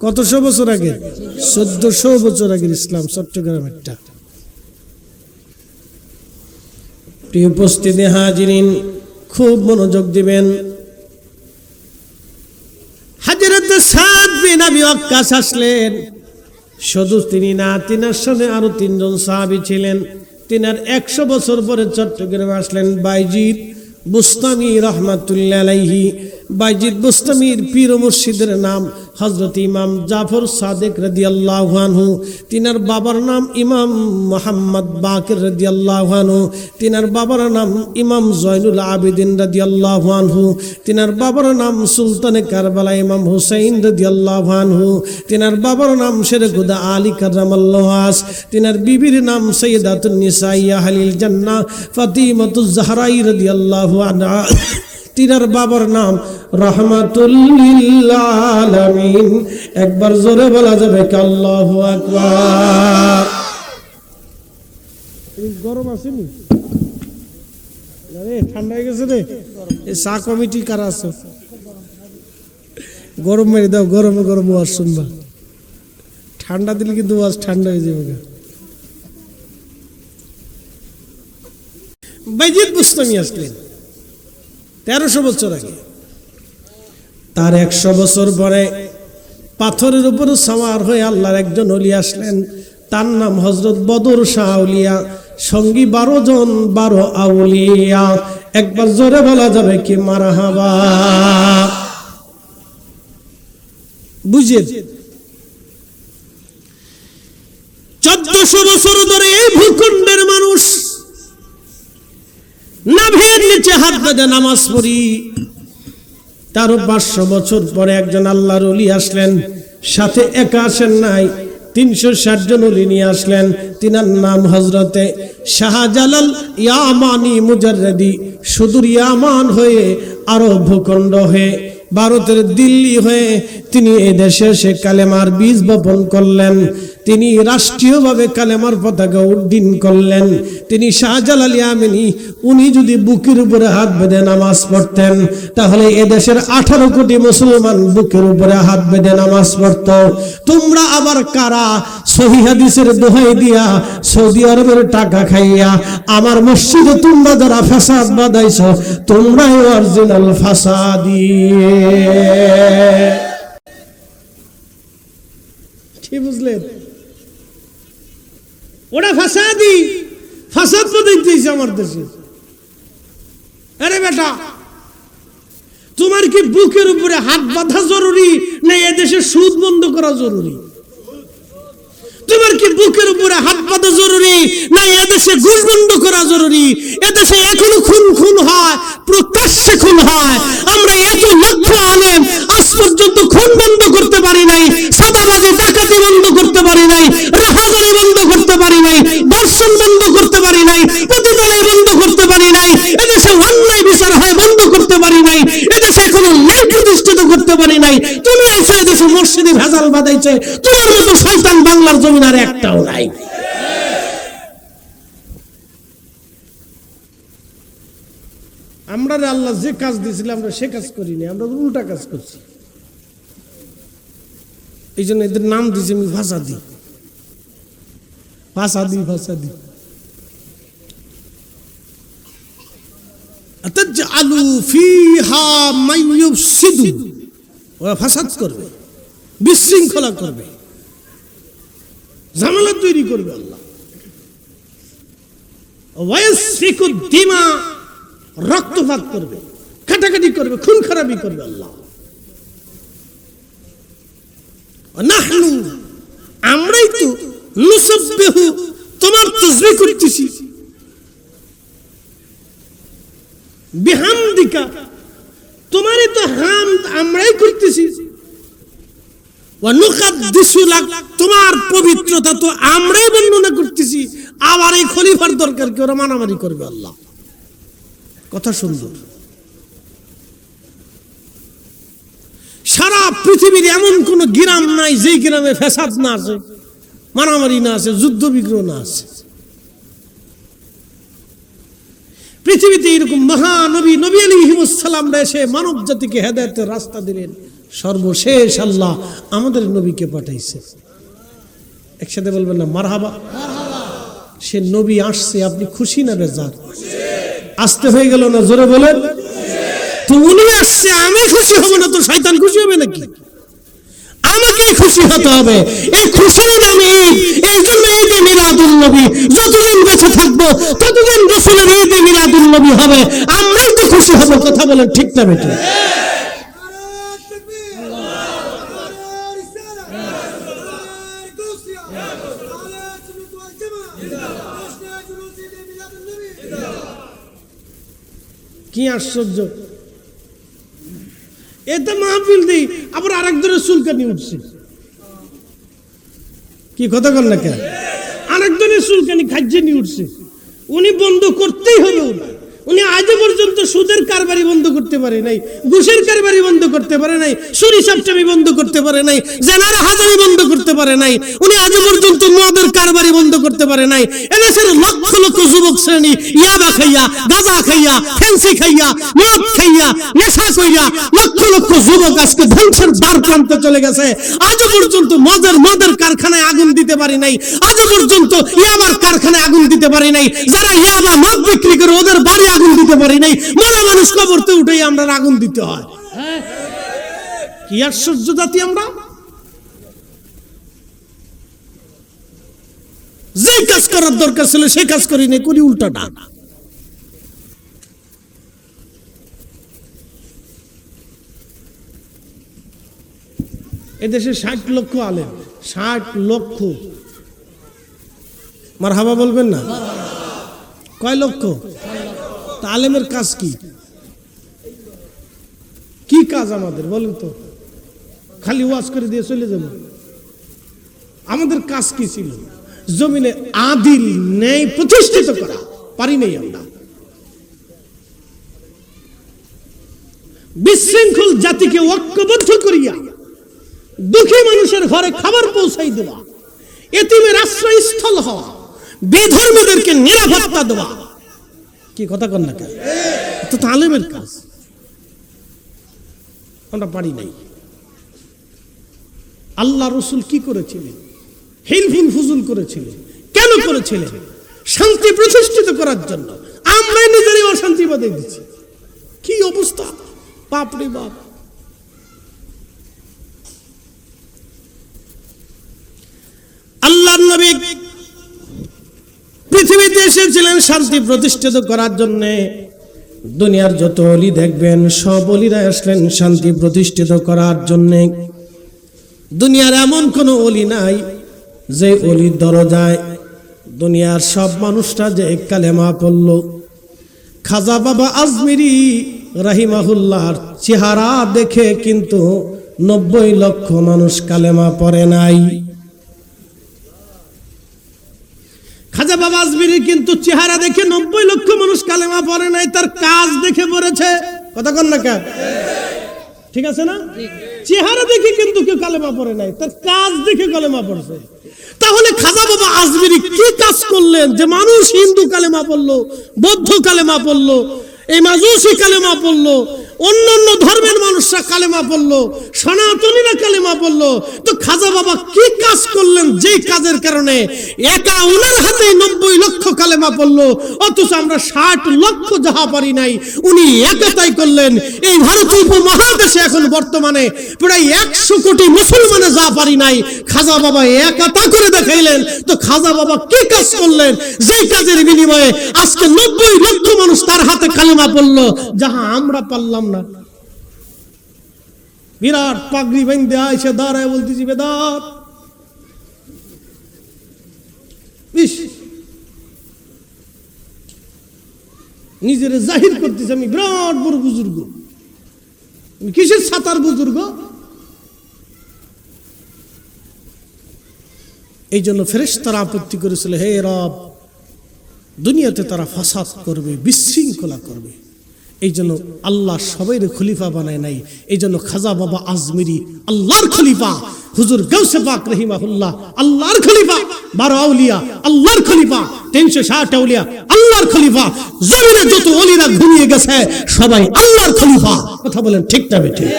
কতশো বছর আগে? 1400 বছর আগের ইসলাম, চট্টগ্রামেরটা। প্রিয় উপস্থিতি হাজিরিন, খুব মনোযোগ দিবেন। হযরত সাদ বিন আবি ওয়াক্কাস আসলেন। শুধু তিনি না, তিনার সাথে আরো 3 জন সাহাবী ছিলেন। তিনার 100 বছর পরে চট্টগ্রামে আসলেন বাইজিদ বুস্তামি রহমাতুল্লাহ আলাইহি। বাইজিদ বুস্তামির পীর ও মুর্শিদের নাম হযরত ইমাম জাফর সাদিক রাদিয়াল্লাহু আনহু। তিনার বাবার নাম ইমাম মুহাম্মদ বাকির রাদিয়াল্লাহু আনহু। তিনার বাবার নাম ইমাম জয়নুল আবেদিন রাদিয়াল্লাহু আনহু। তিনার বাবার নাম সুলতানে কারবালা ইমাম হুসাইন রাদিয়াল্লাহু আনহু। তিনার বাবার নাম শেরে খুদা আলী কাররামাল্লাহু ওয়াজ। তিনার বিবির নাম সাইয়্যিদাতুন নিসা আহলিল জান্নাহ ফাতিমাতুজ জাহরাই রাদিয়াল্লাহু আনহা। তিনার বাবার নাম রহমাতুল লিল আলামিন। একবার জোরে বলা যাবে কি আল্লাহু আকবার। গরম আছে নি? আরে ঠান্ডা হয়ে গেছে রে। এই চা কমিটি কারা আছে? গরম মেরে দাও, গরমে গরম ওয়াজ শুনবা। ঠান্ডা দিলে কিন্তু ওয়াজ ঠান্ডা হয়ে যাবে। বাইজিদ বুস্তামি আসলেন 1300 বছর আগে। তার 100 বছর পরে পাথরের উপর সাওয়ার হয়ে আল্লাহর একজন ওলি আসলেন, তার নাম হযরত বদর শাহ আউলিয়া। সঙ্গী 12 জন, 12 আউলিয়া। একবার জোরে বলা যাবে কি মারহাবা। বুঝেন 1400 বছর ধরে এই ভূখণ্ডের মানুষ নাভির নিচে হাত বেঁধে নামাজ পড়ি। তারও 500 বছর পরে একজন আল্লাহর ওলি আসলেন, সাথে একা আসেন নাই, 360 জন ওলি নিয়ে আসলেন। তিনার নাম হযরতে শাহজালাল ইয়ামানি মুজাররদি। সুদূর ইয়ামান হয়ে আরব ভূখণ্ড হয়ে ভারতের দিল্লি হয়ে তিনি এই দেশে এসে কালেমার বীজ বপন করলেন। তিনি রাষ্ট্রীয়ভাবে কালেমার পতাকা উড্ডীন করলেন। তিনি শাহজালাল ইয়ামানি, উনি যদি বুকের উপরে হাত বেঁধে নামাজ পড়তেন তাহলে এদেশের 18 কোটি মুসলমান বুকের উপরে হাত বেঁধে নামাজ পড়ত। তোমরা আবার কারা সহিহ হাদিসের দোহাই দিয়া সৌদি আরবের টাকা খাইয়া আমার মসজিদে তোমরা যারা ফাসাদ বাঁধাইছো, তোমরাই অরিজিনাল ফাসাদি। কি বুঝলেন? ওরা ফাসাদি, ফাসাদ বাঁধাইতেছে আমার দেশে। আরে বেটা, তোমার কি বুকের উপরে হাত বাঁধা জরুরি না এদেশে সুদ বন্ধ করা জরুরি? তোমার কি বুকের উপরে হাত বাঁধা জরুরি না এদেশে ঘুষ বন্ধ করা জরুরি? এদেশে এখনো খুন হয়, প্রকাশ্যে খুন হয়। আমরা এত লক্ষ আলেম আজ পর্যন্ত খুন বন্ধ করতে পারি নাই, সাদাবাজি ডাকাতি বন্ধ করতে পারি নাই, রাহাজানি বন্ধ করতে পারি নাই, ধর্ষণ বন্ধ করতে পারি নাই, প্রতিদানে বন্ধ করতে পারি নাই, এদেশে অন্যায় বিচার হয় বন্ধ করতে পারি নাই, এদেশে কোনো ন্যায় প্রতিষ্ঠিত করতে পারি নাই। তুমি এসে এদেশে মসজিদে ভেজাল বাঁধাইছে, তোমার মতো শয়তান বাংলার জমিন আর একটাও নাই। আমরা আল্লাহ যে কাজ দিয়েছিল আমরা সে কাজ করিনি, আমরা উল্টা কাজ করছি। এই জন্য এদের নাম দিয়েছি আমি ফাসাদি। ফাসাদি ফাসাদি আতাজআলু ফিহা মাইয়ুফসিদু। ওরা ফাসাদ করবে, বিশৃঙ্খলা করবে, ঝামেলা তৈরি করবে। আল্লাহ ওয়াসফিকু দিমা, রক্তপাত করবে, কাটাকাটি করবে, খুন খারাপি করবে। আল্লাহ নাহনু, আমরাই তো নুসাব্বিহু, তোমার তাসবিহ করতেছি, বিহামদিকা, তোমারই তো হামদ আমরাই করতেছি, ওয়া নুকাদ্দিসু লাক, তোমার পবিত্রতা তো আমরাই বর্ণনা করতেছি। আবার এই খলিফার দরকার কি? ওরা মারামারি করবে। আল্লাহ কথা সুন্দর। সারা পৃথিবীর এমন কোন গ্রাম নাই যেই গ্রামে ফ্যাসাদ না আছে, মারামারি না আছে, যুদ্ধ বিগ্রহ না আছে। পৃথিবীতে এরকম মহানবী নবী আলাইহিস সালামরা এসে মানব জাতিকে হেদায়েতের রাস্তা দিলেন। সর্বশেষ আল্লাহ আমাদের নবীকে পাঠাইছে। একসাথে বলবেন না মারহাবা। সে নবী আসছে, আপনি খুশি না বেজার? আসতে হয়ে গেল না? জোরে বলেন। তো উনি আসছে, আমি খুশি হব না তো শয়তান খুশি হবে নাকি? আমাকে খুশি হতে হবে। এই খুশির নামে এই জন্য ঈদে মিলাদুন নবী, যতদিন বেঁচে থাকবো ততদিন রাসূলের ঈদে মিলাদুন নবী হবে, আমরাই তো খুশি হব। কথা বলেন ঠিক না বেঠিক? কি আশ্চর্য! এটা মাহফিল দিই আবার আরেক ধরে চুলকানি উঠছে। কি কথা কন না কেন? আরেক ধরে চুলকানি খাইছে নিয়ে উঠছে। উনি বন্ধ করতেই হবে। উনি আজ পর্যন্ত সুদের কারবারি বন্ধ করতে পারে নাই, ঘুষের কারবারি বন্ধ করতে পারে নাই, চুরি চাপটামি বন্ধ করতে পারে নাই, জেনার হাজারি বন্ধ করতে পারে নাই, উনি আজ পর্যন্ত মদের কারবারি বন্ধ করতে পারে নাই। এদেশের লক্ষ লক্ষ যুবক শ্রেণী ইয়াবা খাইয়া, গাঁজা খাইয়া, ফেন্সি খাইয়া, মদ খাইয়া, নেশা কইরা লক্ষ লক্ষ যুবক আজকে ধ্বংসের দ্বার প্রান্তে চলে গেছে। আজ পর্যন্ত মদের কারখানায় আগুন দিতে পারি নাই, আজ পর্যন্ত ইয়াবার কারখানায় আগুন দিতে পারি নাই। যারা ইয়াবা মদ বিক্রি করে ওদের বাড়ি আগুন দিতে পারি নাই। মরা মানুষ কবরতে উঠেই আমরা আগুন দিতে হয়। কি আশ্চর্য জাতি আমরা! যে কাজ করার দরকার ছিল সেই কাজ করি নাই, করি উল্টাটা। এদেশে 60 লক্ষ আলেম, 60 লক্ষ। মারহাবা বলবেন না? কয় লক্ষ? আলেমের কাজ কি? কি কাজ আমাদের বলেন তো? খালি ওয়াজ করে দিয়ে চলে যাব? আমাদের কাজ কি ছিল? জমিনে আদিল ন্যায় প্রতিষ্ঠিত করা পারি নাই আমরা। বিশৃঙ্খল জাতিকে ঐক্যবদ্ধ করিয়া দুঃখী মানুষের ঘরে খাবার পৌঁছাই দেওয়া, এতিমের আশ্রয়স্থল হওয়া, বেধর্মীদেরকে নিরাপত্তা দেওয়া। কি কথা কন না কেন? তো আলেমের কাজ আমরা পারি নাই। আল্লাহ রসুল কি করেছিলেন? হিলফুল ফুজুল করেছিলেন। কেন করেছিলেন? শান্তি প্রতিষ্ঠিত করার জন্য। আমরাই নিজেরই অশান্তি বাঁধে দিচ্ছি। কি অবস্থা! বাপরে বাপ! আল্লাহর নবী পৃথিবীতে এসেছিলেন শান্তি প্রতিষ্ঠিত করার জন্য। দুনিয়ার যত অলি দেখবেন সব অলিরা আসলেন শান্তি প্রতিষ্ঠিত করার জন্য। দুনিয়ার এমন কোন অলি নাই যে অলির দরজায় দুনিয়ার সব মানুষরা যে কালেমা পড়ল। খাজা বাবা আজমিরি রাহিমাহুল্লাহর চেহারা দেখে কিন্তু 90 লক্ষ মানুষ কালেমা পড়ে নাই। খাজা বাবা আজমিরি কিন্তু চেহারা দেখে 90 লক্ষ মানুষ কালেমা পড়ে নাই, তার কাজ দেখে পড়েছে। কথা কন না কেন? ঠিক আছে না? চেহারা দেখে কিন্তু কেউ কালেমা পড়ে নাই, তার কাজ দেখে কালেমা পড়ছে। তাহলে খাজা বাবা আজমিরি কি কাজ করলেন যে মানুষ হিন্দু কালেমা পড়লো, বৌদ্ধ কালেমা পড়লো, এই মাজুসি কালেমা পড়লো, অন্যান্য ধর্মের মানুষরা কালেমা পড়লো, সনাতনীরা কালেমা পড়লো? তো খাজা বাবা কি কাজ করলেন যে কাজের কারণে একা উনার হাতে 90 লক্ষ কালেমা পড়লো, অথচ আমরা 60 লক্ষ যাহা পারি নাই উনি একাই করলেন। এই ভারতীয় উপমহাদেশে এখন বর্তমানে প্রায় 100 কোটি মুসলমানে যা পারি নাই খাজা বাবা একাতা করে দেখাইলেন। তো খাজা বাবা কি কাজ করলেন যে কাজের বিনিময়ে আজকে 90 লক্ষ মানুষ তার হাতে কালেমা পড়লো, যাহা আমরা পারলাম না? বিরাট পাগড়ি বাইন্ধে আইসে দাঁড়ায় বলতেছি বেদাত। নিজের জাহির করতেছি আমি বিরাট বড় বুজুর্গ। কিসের ছাতার বুজুর্গ? এই জন্য ফেরেশতারা আপত্তি করেছিল, হে রব, দুনিয়াতে তারা ফাসাদ করবে, বিশৃঙ্খলা করবে। এই জন্য আল্লাহ সবাই খলিফা বানায় নাই। এই জন্য খাজা বাবা আজমিরি আল্লাহর খলিফা, হুজুর গাউসে পাক রহিমাহুল্লাহ আল্লাহর খলিফা, 12 আউলিয়া আল্লাহর খলিফা, 360 আউলিয়া আল্লাহর খলিফা, জমিনে যত ওলিরা ঘুমিয়ে গেছে সবাই আল্লাহর খলিফা। কথা বলেন ঠিক না বেঠিক?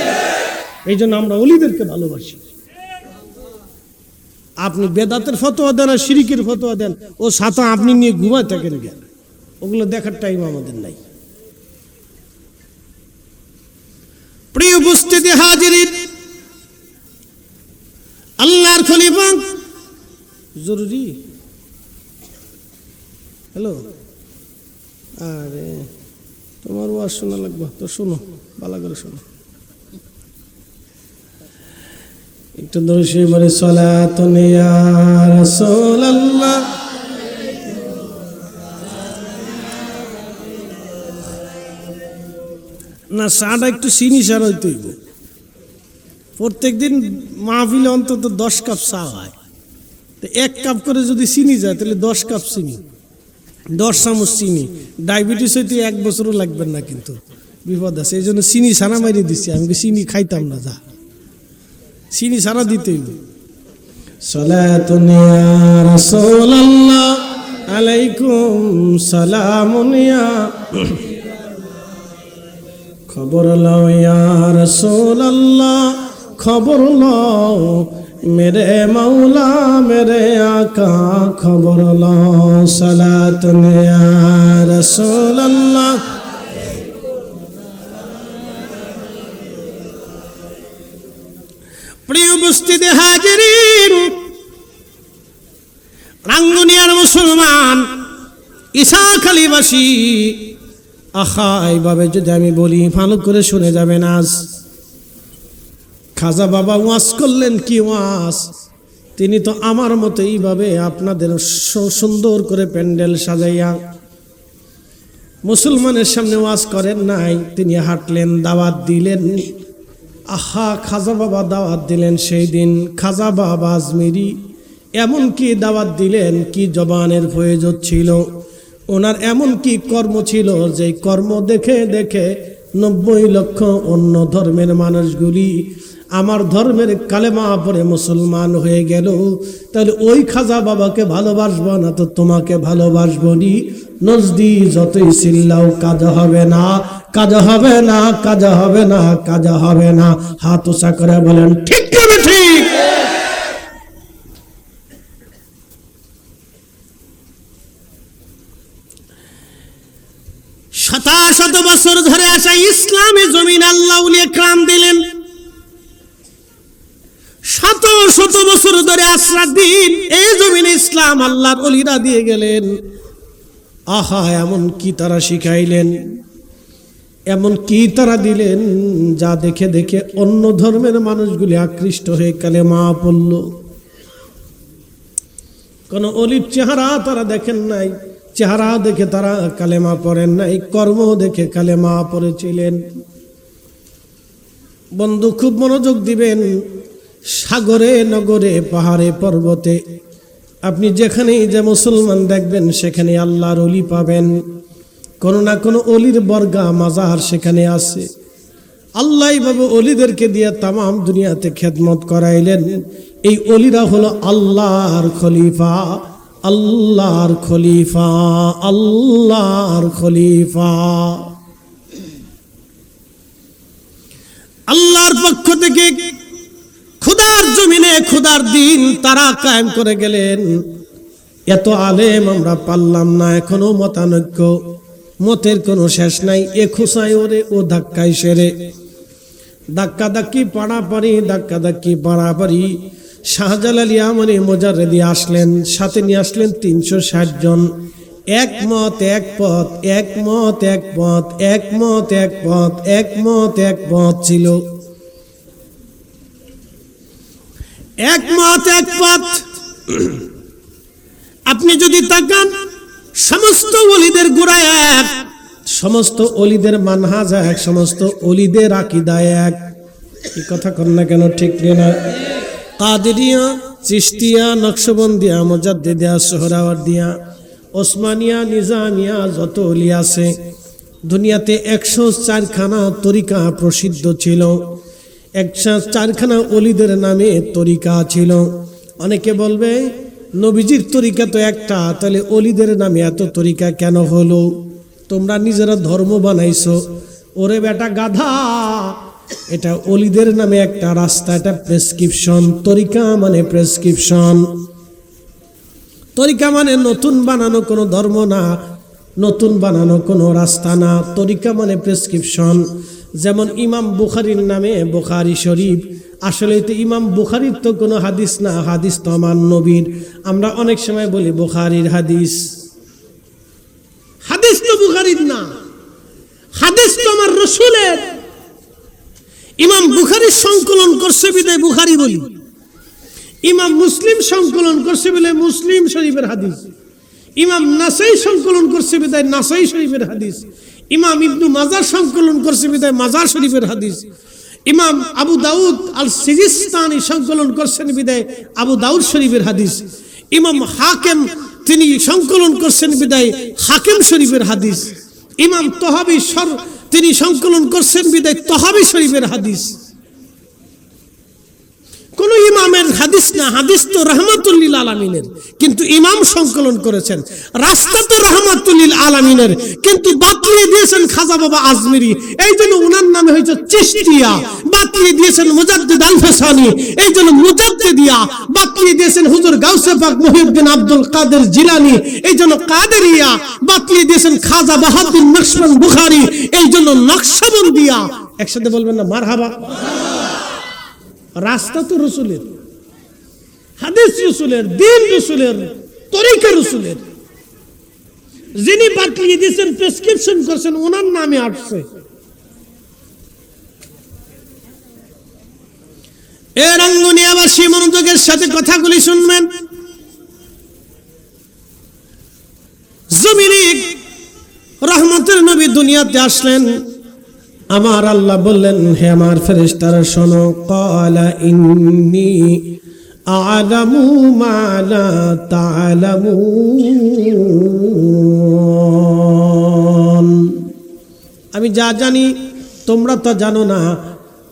এই জন্য আমরা ওলিদেরকে ভালোবাসি। আপনি বেদাতের ফতোয়া দেন আর শিরিকের ফতোয়া দেন, ও সাথে আপনি নিয়ে ঘুমায় থাকেন কেন? ওগুলো দেখার টাইম আমাদের নাই। প্রিয় উপস্থিতি হাজিরিন, খলিফা জরুরি। হ্যালো, আরে তোমার ওয়াজ শোনা লাগবে তো, শোনো ভালো করে শোনো। একটু দর্শী বলে সালাতুন ইয়া রাসূলুল্লাহ। না, চাটা একটু চিনি সার হইতে হইব। প্রত্যেকদিন মাহফিলে অন্তত 10 কাপ চা হয়, তো 1 কাপ করে যদি চিনি যায় তাহলে 10 কাপ চিনি, 10 চামচ চিনি। ডায়াবেটিস হইতে 1 বছরও লাগবে না, কিন্তু বিপদ আছে। এই জন্য চিনি ছাড়া মারিয়ে দিচ্ছি। আমি চিনি খাইতাম না, যা চিনি ছাড়া দিতে হইব। সালাতুন ইয়া রাসূলুল্লাহ আলাইকুম সালামুন ইয়া, খবর লও ইয়া রাসূলুল্লাহ, খবর লও মেরে মৌলা মেরে আকা, খবর লও। সালাতুন ইয়া রাসূলুল্লাহ। প্রিয় উপস্থিতি হাজিরিন, রাঙ্গুনিয়ার মুসলমান, ইসাখালীবাসী, আহা এইভাবে যদি আমি বলি ভালো করে শুনে যাবেন। আজ খাজা বাবা ওয়াজ করলেন, কি ওয়াজ! তিনি তো আমার মতো এইভাবে আপনাদের সুন্দর করে প্যান্ডেল সাজাইয়া মুসলমানের সামনে ওয়াজ করেন নাই। তিনি হাঁটলেন, দাওয়াত দিলেন। আহা, খাজা বাবা দাওয়াত দিলেন সেই দিন। খাজা বাবা আজমিরি এমন কি দাওয়াত দিলেন, কি জবানের প্রয়োজন ছিল ওনার, এমন কি কর্ম ছিল যে কর্ম দেখে দেখে 90 লক্ষ অন্য ধর্মের মানুষগুলি আমার ধর্মের কালেমা পড়ে মুসলমান হয়ে গেল। তাহলে ওই খাজা বাবাকে ভালোবাসবো না তো তোমাকে ভালোবাসবো নি? নজদি যতই চিল্লাও কাজা হবে না, কাজা হবে না, কাজা হবে না, কাজা হবে না। হাত উঁচা করে বলেন ঠিক করে ঠিক। শত বছর ধরে আসা ইসলামে জমিন আল্লাহ উলিয়ে কাম দিলেন। শত শত বছর ধরে আশ্রয় দিন এই জমিনে ইসলাম আল্লাহর ওলিরা দিয়ে গেলেন। আহা, এমন কি তারা শিখাইলেন, এমন কি তারা দিলেন যা দেখে দেখে অন্য ধর্মের মানুষগুলি আকৃষ্ট হয়ে কালেমা পড়ল। কোন অলির চেহারা তারা দেখেন নাই, চেহারা দেখে তারা কালেমা পড়েন নাই, কর্ম দেখে কালেমা পড়েছিলেন। বন্ধু খুব মনোযোগ দিবেন। সাগরে নগরে পাহাড়ে পর্বতে আপনি যেখানেই যে মুসলমান দেখবেন সেখানে আল্লাহর ওলি পাবেন। কোনো না কোনো অলির বর্গা মাজার সেখানে আছে। আল্লাহ বাবু অলিদেরকে দিয়ে তামাম দুনিয়াতে খেদমত করাইলেন। এই অলিরা হলো আল্লাহর খলিফা, আল্লাহর খলিফা, আল্লাহর খলিফা। আল্লাহর পক্ষ থেকে খুদার জমিনে খুদার দিন তারা কায়েম করে গেলেন। এত আলেম আমরা পারলাম না, এখনো মতানৈক্য, মতের কোনো শেষ নাই। এ খুসাই ওরে, ও ধাক্কাই সেরে, ধাক্কা ধাক্কি পাড়াপাড়ি, ধাক্কা ধাক্কি পাড়াপাড়ি। শাহজালাল ইয়ামানি মুজাররিদি আসলেন, সাথে নিয়ে আসলেন 360 জন। একমত একপথ, একমত একপথ, একমত একপথ, একমত একপথ ছিল। একমত একপথ। আপনি যদি তাকান সমস্ত ওলিদের গোড়া এক, সমস্ত ওলিদের মানহাজ এক, সমস্ত ওলিদের আকীদা এক। এই কথা কর না কেন, ঠিক না? কাদেরিয়া, চিশতিয়া, নকশবন্দিয়া, মুজাদ্দিদিয়া, সোহরাওয়ার্দিয়া, ওসমানিয়া, নিজামিয়া, যত ওলি আছে দুনিয়াতে 104খানা তরিকা প্রসিদ্ধ ছিল। 104খানা ওলিদের নামে তরিকা ছিল। অনেকে বলবে নবীজির তরিকা তো একটা, তাহলে ওলিদের নামে এত তরিকা কেন হলো? তোমরা নিজেরা ধর্ম বানাইছো। ওরে বেটা গাধা, এটা ওলিদের নামে একটা রাস্তা, এটা প্রেসক্রিপশন। তরিকা মানে প্রেসক্রিপশন। তরিকা মানে নতুন বানানো কোনো ধর্ম না, নতুন বানানো কোনো রাস্তা না। তরিকা মানে প্রেসক্রিপশন। যেমন ইমাম বুখারীর নামে বুখারী শরীফ, আসলে তো ইমাম বুখারীর তো কোনো হাদিস না, হাদিস তো আমার নবীর। আমরা অনেক সময় বলি বুখারীর হাদিস, হাদিস তো বুখারীর না, হাদিস তো আমার রাসূলের। ইমাম বুখারী সংকলন করছে বিদায় বুখারী বলি, ইমাম মুসলিম সংকলন করছে বলে মুসলিম শরীফের হাদিস, ইমাম নাসাই সংকলন করছে বিদায় নাসাই শরীফের হাদিস, ইমাম ইবনু মাজাহ সংকলন করছে বিদায় মাজাহ শরীফের হাদিস, ইমাম আবু দাউদ আল সিজিস্তানি সংকলন করছেন বিদায় আবু দাউদ শরীফের হাদিস, ইমাম হাকিম তিনি সংকলন করছেন বিদায় হাকিম শরীফের হাদিস, ইমাম তহাবি তিনি সংকলন করছেন বিদায় তহাবি শরীফের হাদিস। কোন ইমামের হাদিস না, হাদিস তো রাহমাতুল লিল আলামিনের, কিন্তু ইমাম সংকলন করেছেন। রাস্তা তো রাহমাতুল লিল আলামিনের, কিন্তু বাতলিয়ে দিয়েছেন খাজা বাবা আজমিরি, এই জন্য ওনার নামে হয়েছে চিশতিয়া। বাতলিয়ে দিয়েছেন মুজাদ্দিদ আল ফাসানি, এই জন্য মুজাদ্দিদিয়া। বাতলিয়ে দিয়েছেন হুজুর গাউসে পাক মুহিউদ্দিন আব্দুল কাদের জিলানী, এই জন্য কাদেরিয়া। বাতলিয়ে দিয়েছেন খাজা বাহাউদ্দিন নকশবন্দ বুখারী, এই জন্য নকশবন্দিয়া। একসাথে বলবেন না মারহাবা। রাস্তা তো রসুলের, হাদিস রসুলের, দিন রসুলের, তরিকা রসুলের। যিনি বাতলিয়ে দিয়েছেন, প্রেসক্রিপশন করছেন, ওনার নামে আসছে। এর আঙ্গুনিয়াবাসী মনোযোগের সাথে কথাগুলি শুনবেন। জমিনে রহমতের নবী দুনিয়াতে আসলেন। আমার আল্লাহ বললেন, হে আমার ফেরেশতারা শোনো, ক্বালা ইন্নী আ'লামু মা লা তা'লামুন, আমি যা জানি তোমরা তা জানো না।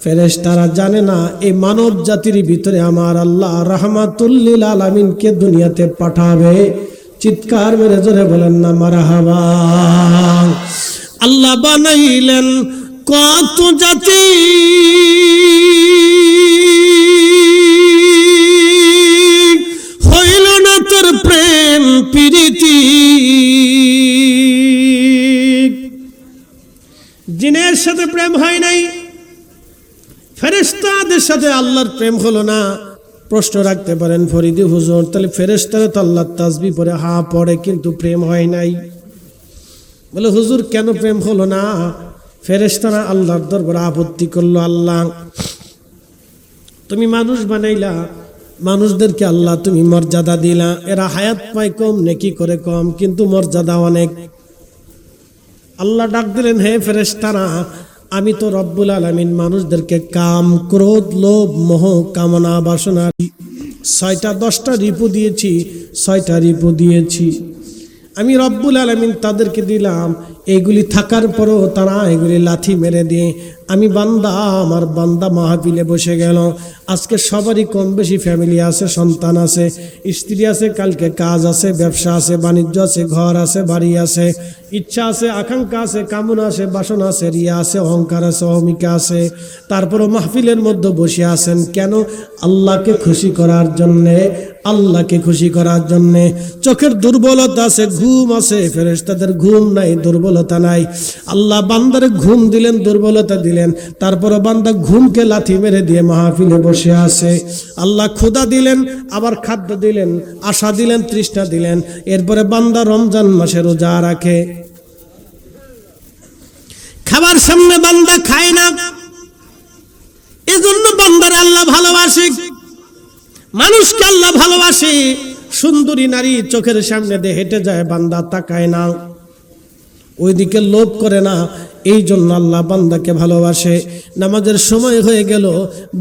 ফেরেশতারা জানে না এই মানব জাতির ভিতরে আমার আল্লাহ রাহমাতুল লিল আলামিনকে দুনিয়াতে পাঠাবে। চিৎকার মেরে জোরে বলেন না মারহাবা। আল্লাহ বানাইলেন কত জাতি, হইল না তোর প্রেম প্রীতি। জিনের সাথে প্রেম হয় নাই, ফেরেশতাদের সাথে আল্লাহর প্রেম হলো না। প্রশ্ন রাখতে পারেন ফরিদি হুজুর, তাহলে ফেরেশতারা তো আল্লাহর তাসবিহ পড়ে, হ্যাঁ পড়ে, কিন্তু প্রেম হয় নাই। বলে হুজুর কেন প্রেম হলো না? ফেরেশতারা আল্লাহর দরবারে আপত্তি করলো, আল্লাহ তুমি মানুষ বানাইলা, মানুষদেরকে আল্লাহ তুমি মর্যাদা দিলা, এরা হায়াত পায় কম, নেকি করে কম, কিন্তু মর্যাদা অনেক। আল্লাহ ডাক দিলেন, হে ফেরেশতারা, আমি তো রব্বুল আলামিন মানুষদেরকে কাম, ক্রোধ, লোভ, মোহ, কামনা, বাসনা 6টা 10টা রিপু দিয়েছি, 6টা রিপু দিয়েছি। আমি রব্বুল আলামিন তাদেরকে দিলাম, এইগুলি থাকার পরও তারা এগুলি লাথি মেরে দিয়ে আমি বান্দা, আমার বান্দা মাহফিলে বসে গেল। আজকে সবারই কম বেশি ফ্যামিলি আছে, সন্তান আছে, স্ত্রী আছে, কালকে কাজ আছে, ব্যবসা আছে, বাণিজ্য আছে, ঘর আছে, বাড়ি আছে, ইচ্ছা আছে, আকাঙ্ক্ষা আছে, কামনা আছে, বাসনা আছে, রিয়া আছে, অহংকার আছে, অহমিকা আছে। তারপরও মাহফিলের মধ্যে বসে আছেন কেন? আল্লাহকে খুশি করার জন্যে, আল্লাহকে খুশি করার জন্যে। চোখের দুর্বলতা আছে, ঘুম আছে, ফেরেশতাদের ঘুম নাই, দুর্বলতা নাই। আল্লাহ বান্দারে ঘুম দিলেন, দুর্বলতা দিলেন, তারপরে বান্দা ঘুমকে লাথি মেরে দিয়ে মাহফিলে বসে আছে। আল্লাহ ক্ষুধা দিলেন, আবার খাদ্য দিলেন, আশা দিলেন, তৃষ্ণা দিলেন। এরপরে বান্দা রমজান মাসে রোজা রাখে, খাবার সামনে বান্দা খায় না। এজন্য বান্দার আল্লাহ ভালোবাসে, মানুষকে আল্লাহ ভালোবাসে। সুন্দরী নারী চোখের সামনে দিয়ে হেঁটে যায়, বান্দা তাকায় না, ওইদিকে লোভ করে না। এই জন্য আল্লাহ বান্দাকে ভালোবাসে। নামাজের সময় হয়ে গেল,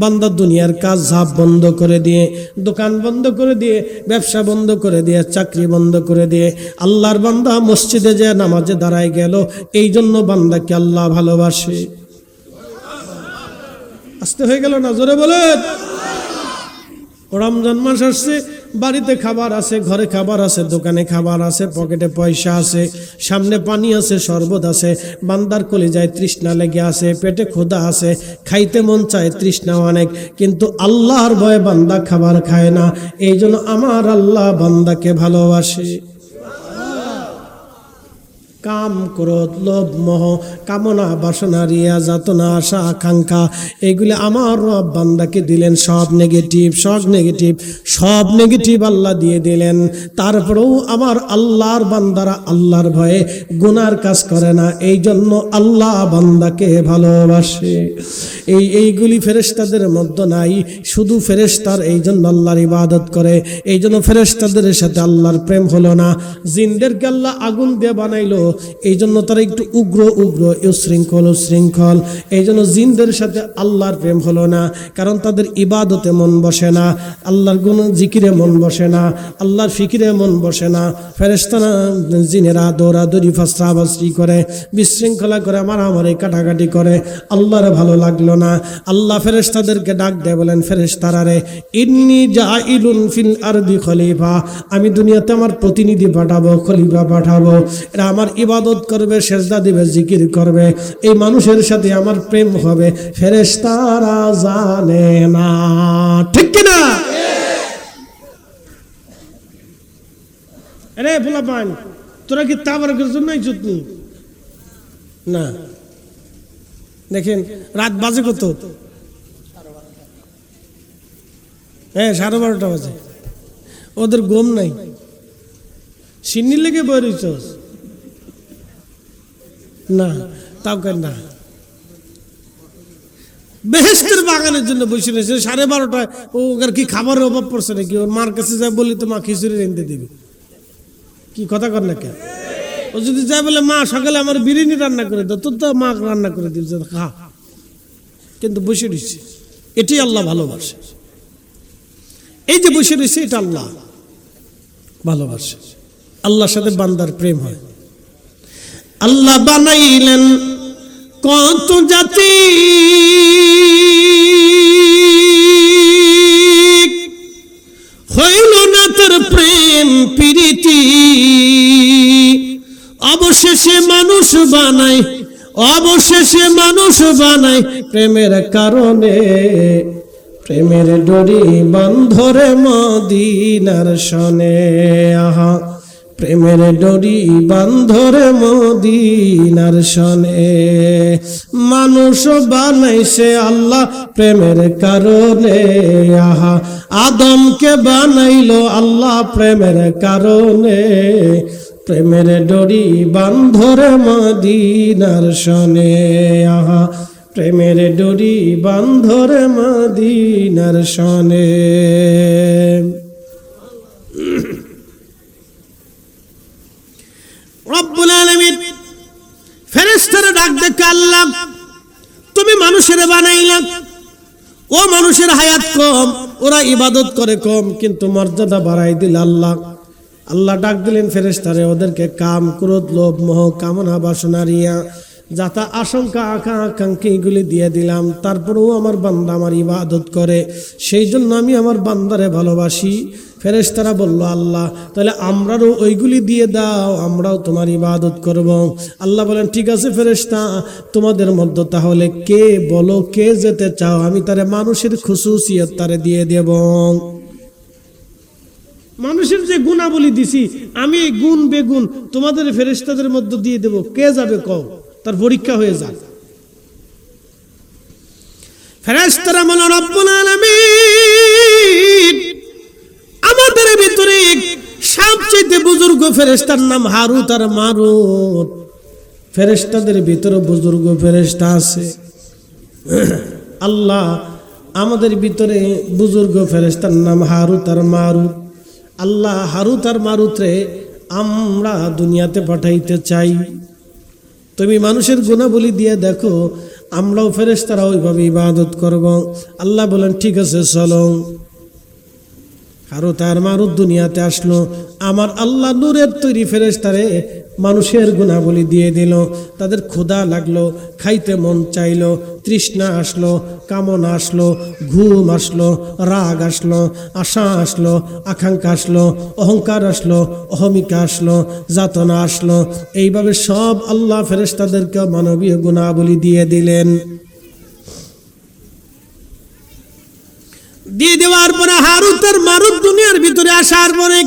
বান্দা দুনিয়ার কাজ ঝাপ বন্ধ করে দিয়ে, দোকান বন্ধ করে দিয়ে, ব্যবসা বন্ধ করে দিয়ে, চাকরি বন্ধ করে দিয়ে আল্লাহর বান্দা মসজিদে যে নামাজে দাঁড়ায় গেল। এই জন্য বান্দাকে আল্লাহ ভালোবাসে। আসতে হয়ে গেল না? জোরে বলেন। রমজান মাস আসছে, বাড়িতে খাবার আছে, ঘরে খাবার আছে, দোকানে খাবার আছে, পকেটে পয়সা আছে, সামনে পানি আছে, শরবত আছে। বান্দার কলিজায় তৃষ্ণা লেগে আছে, পেটে ক্ষুধা আছে, খাইতে মন চায়, তৃষ্ণা অনেক, কিন্তু আল্লাহর ভয়ে বান্দা খাবার খায় না। এই জন্য আমার আল্লাহ বান্দাকে ভালোবাসে। কাম, ক্রোধ, লোভ, মোহ, কামনা, বাসনা, রিয়া, যাতনা, আশা, আকাঙ্ক্ষা, এগুলি আমার রব বান্দাকে দিলেন সব নেগেটিভ, সব নেগেটিভ আল্লাহ দিয়ে দিলেন। তারপরেও আমার আল্লাহর বান্দারা আল্লাহর ভয়ে গুনার কাজ করে না, এই জন্য আল্লাহ বান্দাকে ভালোবাসে। এইগুলি ফেরেশতাদের মধ্যে নাই, শুধু ফেরেশতার এই জন্য আল্লাহর ইবাদত করে, এই জন্য ফেরেশতাদের সাথে আল্লাহর প্রেম হলো না। জিনদেরকে আল্লাহ আগুন দিয়ে বানাইলো, এই জন্য তারা একটু উগ্র উশৃঙ্খল, এই জন্য জিনদের সাথে আল্লাহর প্রেম হলো না, কারণ তাদের ইবাদতে মন বসে না, আল্লাহর গুণ জিকিরে মন বসে না, আল্লাহর ফিকিরে মন বসে না। ফেরেশতারা জিনেরা দৌড়াদৌড়ি ফাঁসরাফাঁসরি করে, বিশৃঙ্খলা করে, মারামারি কাটাকাটি করে, আল্লাহর ভালো লাগলো না। আল্লাহ ফেরেশতাদেরকে ডাক দেয়, বলেন ফেরেশতারা রে, ইন্নী জাইলুন ফিল আরদি খলিফা, আমি দুনিয়াতে আমার প্রতিনিধি পাঠাবো, খলিফা পাঠাবো, এরা আমার ইবাদত করবে, সেজদা দিবে, জিকির করবে, এই মানুষের সাথে আমার প্রেম হবে। ফেরেশতারা জানে না, ঠিক কিনা? আরে ভোলা পান, তোরা কি তাবারকের জন্যই চুতনি না? দেখেন রাত বাজে কত? 12:30 বাজে। ওদের ঘুম নাই, সিন্নি লেগে বই রইছ না? তাও কেন না? বেহেশতের বাগানের জন্য বসে রয়েছে 12:30টায়। ওর কি খাবারের অভাব পড়ছে নাকি? ওর মার কাছে যায় বলি তো মা খিচুড়ি রেঁধে দিবি, কি কথা কর না কেন? ও যদি যায় বলে মা সকালে আমার বিরিয়ানি রান্না করে দাও, তোর তো মা রান্না করে দিচ্ছে, খা। কিন্তু বসে রয়েছে, এটাই আল্লাহ ভালোবাসে। এই যে বসে রয়েছে, এটা আল্লাহ ভালোবাসে। আল্লাহর সাথে বান্দার প্রেম হয়। আল্লাহ বানাইলেন কত জাতি, হইল না তার প্রেম প্রীতি, অবশেষে মানুষ বানায় প্রেমের কারণে, প্রেমের ডোরি বান্ধরে মদিনার শনে। আহা, প্রেমের ডোরি বান্ধরে মদিনার শনে, মানুষ বানাইছে আল্লাহ প্রেমের কারণে। আহা, আদমকে বানাইলো আল্লাহ প্রেমের কারণে, প্রেমের ডোরি বান্ধরে মদিনার শনে। আহা, প্রেমের ডোরি বান্ধরে মদিনার শনে। রব্বুল আলামিন ফেরেশতারা ডাক দেখে, আল্লাহ তুমি মানুষের বানাইলা, ও মানুষের হায়াত কম, ওরা ইবাদত করে কম, কিন্তু মর্যাদা বাড়াই দিল আল্লাহ ডাক দিলেন ফেরেশতারে, ওদেরকে কাম, ক্রোধ, লোভ, মোহ, কামনা, বাসনা, রিয়া, যাতা আশঙ্কা, আকাঙ্ক্ষা এগুলি দিয়ে দিলাম। তারপরেও আমার বান্দা আমার ইবাদত করে, সেই জন্য আমি আমার বান্দারে ভালোবাসি। ফেরেশতারা বলল, আল্লাহ তাহলে আমরাও ওইগুলি দিয়ে দাও, আমরাও তোমার ইবাদত করব। আল্লাহ বলেন, ঠিক আছে ফেরেশতা, তোমাদের মধ্যে তাহলে কে বলো, কে যেতে চাও, আমি তারে মানুষের খুশুসিয়ত তারে দিয়ে দেব। মানুষের যে গুণাবলী দিছি আমি, এই গুণ বেগুন তোমাদের ফেরেশতাদের মধ্যে দিয়ে দেব, কে যাবে কও, তার পরীক্ষা হয়ে যাক। ফেরেশতারা বলেন, রব্বুল আলামিন আমাদের ভিতরে সবচেয়ে বুজুর্গ ফেরেশতার নাম হারুত আর মারুত। ফেরেশতাদের ভিতরে বুজুর্গ ফেরেশতা আছে। আল্লাহ আমাদের ভিতরে বুজুর্গ ফেরেশতার নাম হারুত আর মারুত। আল্লাহ হারুত আর মারুতরে আমরা দুনিয়াতে পাঠাইতে চাই, তুমি মানুষের গুণাবলী দিয়ে দেখো, আমরাও ফেরেশতারা ওইভাবে ইবাদত করব। আল্লাহ বলেন, ঠিক আছে চলো। হারুত আর মারুত দুনিয়াতে আসলো, আমার আল্লাহ নূরের তৈরি ফেরেশতারে মানুষের গুণাবলী দিয়ে দিল। তাদের ক্ষুধা লাগলো, খাইতে মন চাইলো, তৃষ্ণা আসলো, কামনা আসলো, ঘুম আসলো, রাগ আসলো, আশা আসলো, আকাঙ্ক্ষা আসলো, অহংকার আসলো, অহমিকা আসলো, যাতনা আসলো। এইভাবে সব আল্লাহ ফেরেশতাদেরকে মানবীয় গুণাবলী দিয়ে দিলেন। দিয়ে দেওয়ার পরে হারুত আর মারুত দুনিয়ার ভিতরে আসার পরে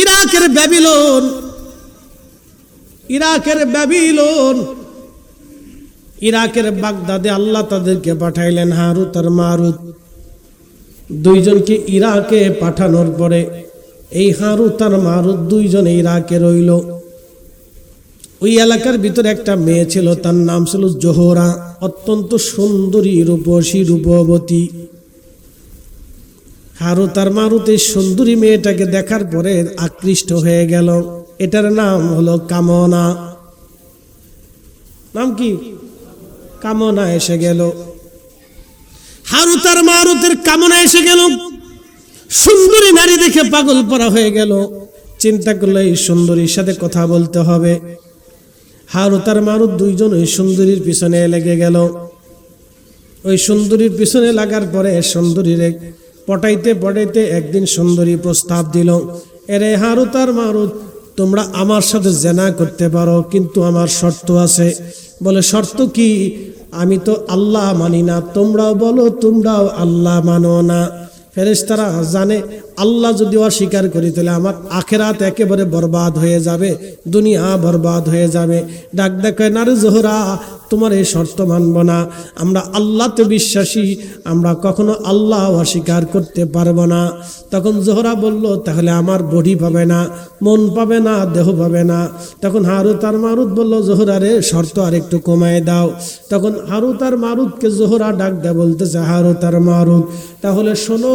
ইরাকের ব্যাবিলন ইরাকের ব্যাবিলন, ইরাকের বাগদাদে আল্লাহ তাদেরকে পাঠাইলেন হারুত আর মারুত দুইজনকে। ইরাকে পাঠানোর পরে এই হারুত আর মারুত দুইজনে ইরাকে রইল। ওই এলাকার ভিতরে একটা মেয়ে ছিল, তার নাম ছিল জোহরা, অত্যন্ত সুন্দরী, রূপসী, রূপবতী। হারুত আর মারুত এই সুন্দরী মেয়েটাকে দেখার পরে আকৃষ্ট হয়ে গেল। এটার নাম হলো কামনা। নাম কি? কামনা এসে গেল। হারুত আর মারুতের কামনা এসে গেল। সুন্দরী নারী দেখে পাগল পরা হয়ে গেল। চিন্তা করলো এই সুন্দরীর সাথে কথা বলতে হবে। হারুত আর মারুত দুইজন ওই সুন্দরীর পিছনে লেগে গেল। ওই সুন্দরীর পিছনে লাগার পরে সুন্দরীর পটাইতে পটাইতে একদিন সুন্দরী প্রস্তাব দিল, এরে হারুত আর মারুত, তোমরা আমার সাথে জেনা করতে পারো, কিন্তু আমার শর্ত আছে। বলে, শর্ত কি? আমি তো আল্লাহ মানি না, তোমরাও বলো তোমরাও আল্লাহ মানো না। ফেরেশতারা জানে আল্লাহ যদি অস্বীকার করি তাহলে আমার আখেরাত একেবারে বরবাদ হয়ে যাবে, দুনিয়া বরবাদ হয়ে যাবে। ডাক দেখে, না রে জোহরা, তোমার এই শর্ত মানব না, আমরা আল্লাহতে বিশ্বাসী, আমরা কখনো আল্লাহ অস্বীকার করতে পারবো না। তখন জোহরা বলল, তাহলে আমার বডি পাবে না, মন পাবে না, দেহ পাবে না। তখন হারুত আর মারুত বলল, জোহরা রে, শর্ত আর একটু কমায় দাও। তখন হারুত আর মারুতকে জোহরা ডাক দেয়, বলতেছে, হারুত আর মারুত, তাহলে শোনো,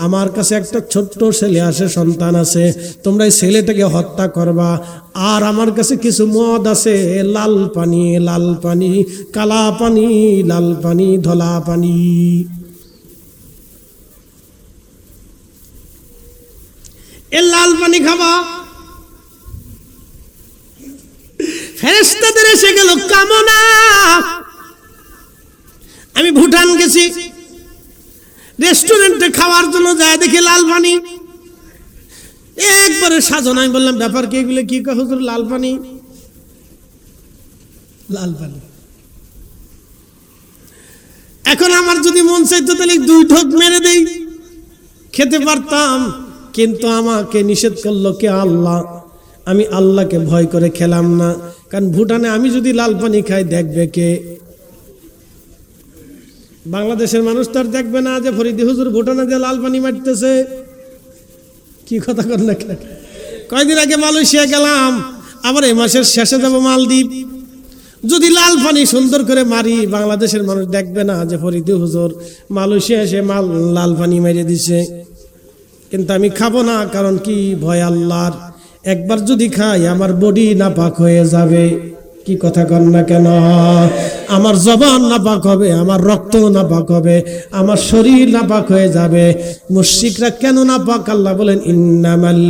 আমার কাছে একটা ছোট্ট ছেলে আছে, সন্তান আছে, তোমরা এই ছেলেটাকে হত্যা করবা। আর আমার কাছে কিছু মদ আছে, লাল পানি, লাল পানি, কালা পানি, লাল পানি, ধলা পানি। এ লাল পানি খাবা। ফেরেশতাদের এসে গেল কামনা। আমি ভুটান গেছি, রেস্টুরেন্টে খাওয়ার জন্য যায়, দেখি লাল পানি, একবারে সাজানো। আমি বললাম, ব্যাপার কি এগুলো? কি কহ হুজুর, লাল পানি? লাল পানি। এখন আমার যদি মন চাইতো তাহলে 2 ঢোক মেরে দেই, খেতে পারতাম, কিন্তু আমাকে নিষেধ করলো কে? আল্লাহ। আমি আল্লাহকে ভয় করে খেলাম না, কারণ ভুটানে আমি যদি লাল পানি খাই দেখবে কে? বাংলাদেশের মানুষ তো আর দেখবে না যে ফরিদি হুজুর ভুটানে যে লাল পানি মারতেছে। কি কথা কর না? কয়দিন আগে মালয়েশিয়া গেলাম, আবার এই মাসের শেষে যাব মালদ্বীপ। যদি লাল পানি সুন্দর করে মারি, বাংলাদেশের মানুষ দেখবে না যে ফরিদি হুজুর মালয়েশিয়া এসে লাল পানি মেরে দিছে। কিন্তু আমি খাবো না, কারণ কি? ভয় আল্লাহর। একবার যদি খাই আমার বডি নাপাক হয়ে যাবে। কি কথা কন না কেন? আমার জবান নাপাক হবে, আমার রক্ত নাপাক হবে, আমার শরীর নাপাক হয়ে যাবে। মুশরিকরা কেন নাপাক? আল্লাহ বলেন, ইন্নামাল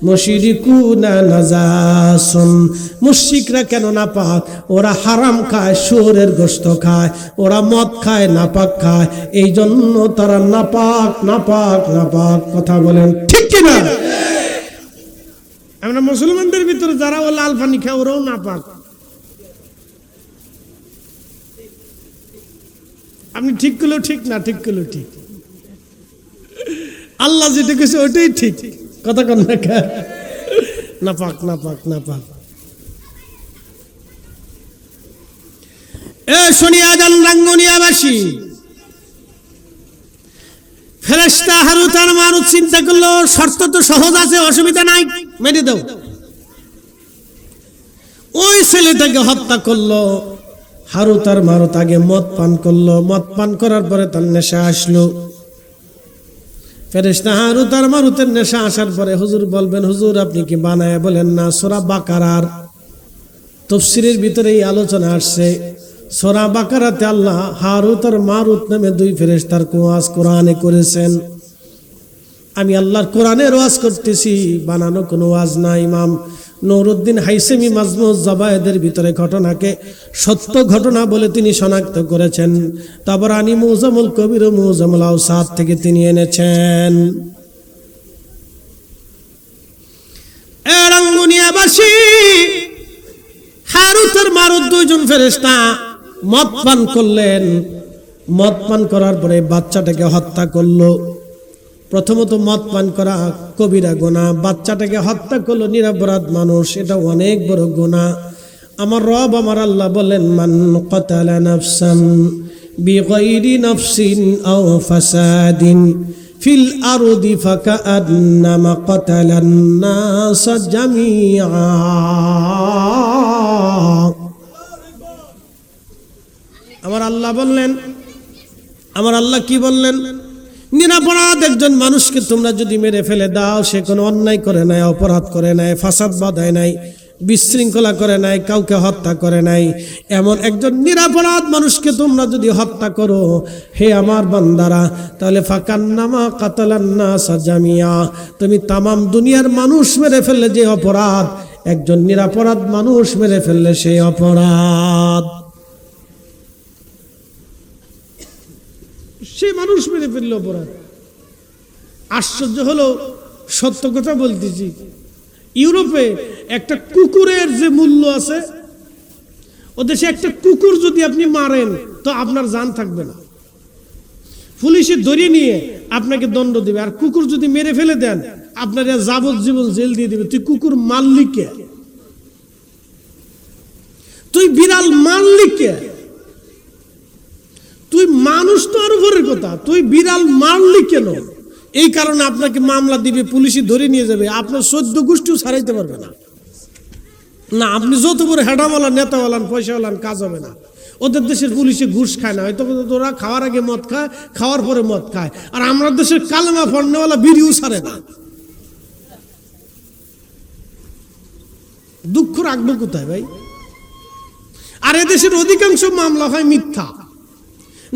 মুশরিকুনা নাজাসুন। মুশরিকরা কেন নাপাক? ওরা হারাম খায়, শুয়োরের গোশত খায়, ওরা মদ খায়, নাপাক খায়, এই জন্য তারা নাপাক, নাপাক, নাপাক। কথা বলেন ঠিক কিনা? আমরা মুসলমানদের ভিতরে যারা ও লাল পানি খায়, ওরাও নাপাক। আপনি ঠিক করলেও ঠিক, না ঠিক করলেও ঠিক। আল্লাহ যেটা কেছে ওইটাই ঠিক। কথা কন না? নাপাক, নাপাক, নাপাক। এ সোনিয়া জান রাঙ্গুনিয়াবাসী, ফেরেশতা হারুত আর মারুত চিন্তা করলো, শর্ত তো সহজ আছে, অসুবিধা নাই, মেরে দাও। ওই ছেলেটাকে হত্যা করলো। হারুত আর মারুত আগে মদ পান করলো, মদ পান করার পরে তার নেশা আসলো। ফেরেশতা হারুত আর মারুতের নেশা আসার পরে হুজুর বলবেন, হুজুর আপনি কি বানায় বলেন না? সূরা বাকারার তাফসীরের ভিতরে এই আলোচনা আসছে। সূরা বাকারাতে আল্লাহ হারুত আর মারুত নামে 2 ফেরেশতার ওয়াজ কোরআনে করেছেন। আমি আল্লাহর কোরআনের ওয়াজ করতেছি, বানানো কোনো ওয়াজ না। ইমাম নুরউদ্দিন হাইসেমি মাজমুউজ জাবায়েদের ভিতরে ঘটনাকে সত্য ঘটনা বলে তিনি শনাক্ত করেছেন। তাবরানী মুজামুল কবির ও মুজামুল আওসাত থেকে তিনি এনেছেন। এ রাঙ্গুনিয়াবাসী, হারুত আর মারুত 2 জন ফেরেশতা মদ পান করলেন। মদ পান করার পরে বাচ্চাটাকে হত্যা করলো। প্রথমত মদ পান করা কবিরা গুনাহ, বাচ্চাটাকে হত্যা করলো নিরপরাধ মানুষ, এটা অনেক বড় গুনাহ। আমার রব আমার আল্লাহ বলেন, মান কাতালা নাফসান বিগাইরি নাফসিন আও ফাসাদিন ফিল আরদি ফাকাআন্নামা কাতালান নাস জামিআ। আমার আল্লাহ বললেন, আমার আল্লাহ কি বললেন? নিরপরাধ একজন মানুষকে তোমরা যদি মেরে ফেলে দাও, সে কোনো অন্যায় করে নাই, অপরাধ করে নাই, ফাসাদ বাধায় নাই, বিশৃঙ্খলা করে নাই, কাউকে হত্যা করে নাই, এমন একজন নিরপরাধ মানুষকে তোমরা যদি হত্যা করো, হে আমার বান্দারা, তাহলে ফাকান্নামা কাতালান নাস জামিয়া, তুমি তামাম দুনিয়ার মানুষ মেরে ফেললে যে অপরাধ, একজন নিরপরাধ মানুষ মেরে ফেললে সেই অপরাধ। সে মানুষ মেরে ফেললো অপরাধ। আশ্চর্য হলো, সত্য কথা বলতেছি, ইউরোপে একটা কুকুরের যে মূল্য আছে, ও দেশে একটা কুকুর যদি আপনি মারেন তো আপনার জান থাকবে না, পুলিশে ধরিয়ে নিয়ে আপনাকে দণ্ড দিবে। আর কুকুর যদি মেরে ফেলে দেন, আপনার যাবজ্জীবন জেল দিয়ে দিবে। তুই কুকুর মারলি কে? তুই বিড়াল মারলি কে? তুই মানুষ তো আর উপরের কথা, তুই বিড়াল মারলি কেন? এই কারণে আপনাকে মামলা দিবে, পুলিশে ধরে নিয়ে যাবে, আপনার 14 গোষ্ঠীও ছাড়াইতে পারবে না। না, আপনি যত বড় হেডাওয়ালা, নেতাওয়ালান, পয়সাওয়ালান, কাজ হবে না। ওদের দেশের পুলিশে ঘুষ খায় না, হয়তো ওরা খাওয়ার আগে মদ খায়, খাওয়ার পরে মদ খায়। আর আমরা দেশের কালেমা পড়নেওয়ালা বিড়িও ছাড়ে না। দুঃখ রাখবো কোথায় ভাই? আর এদেশের অধিকাংশ মামলা হয় মিথ্যা,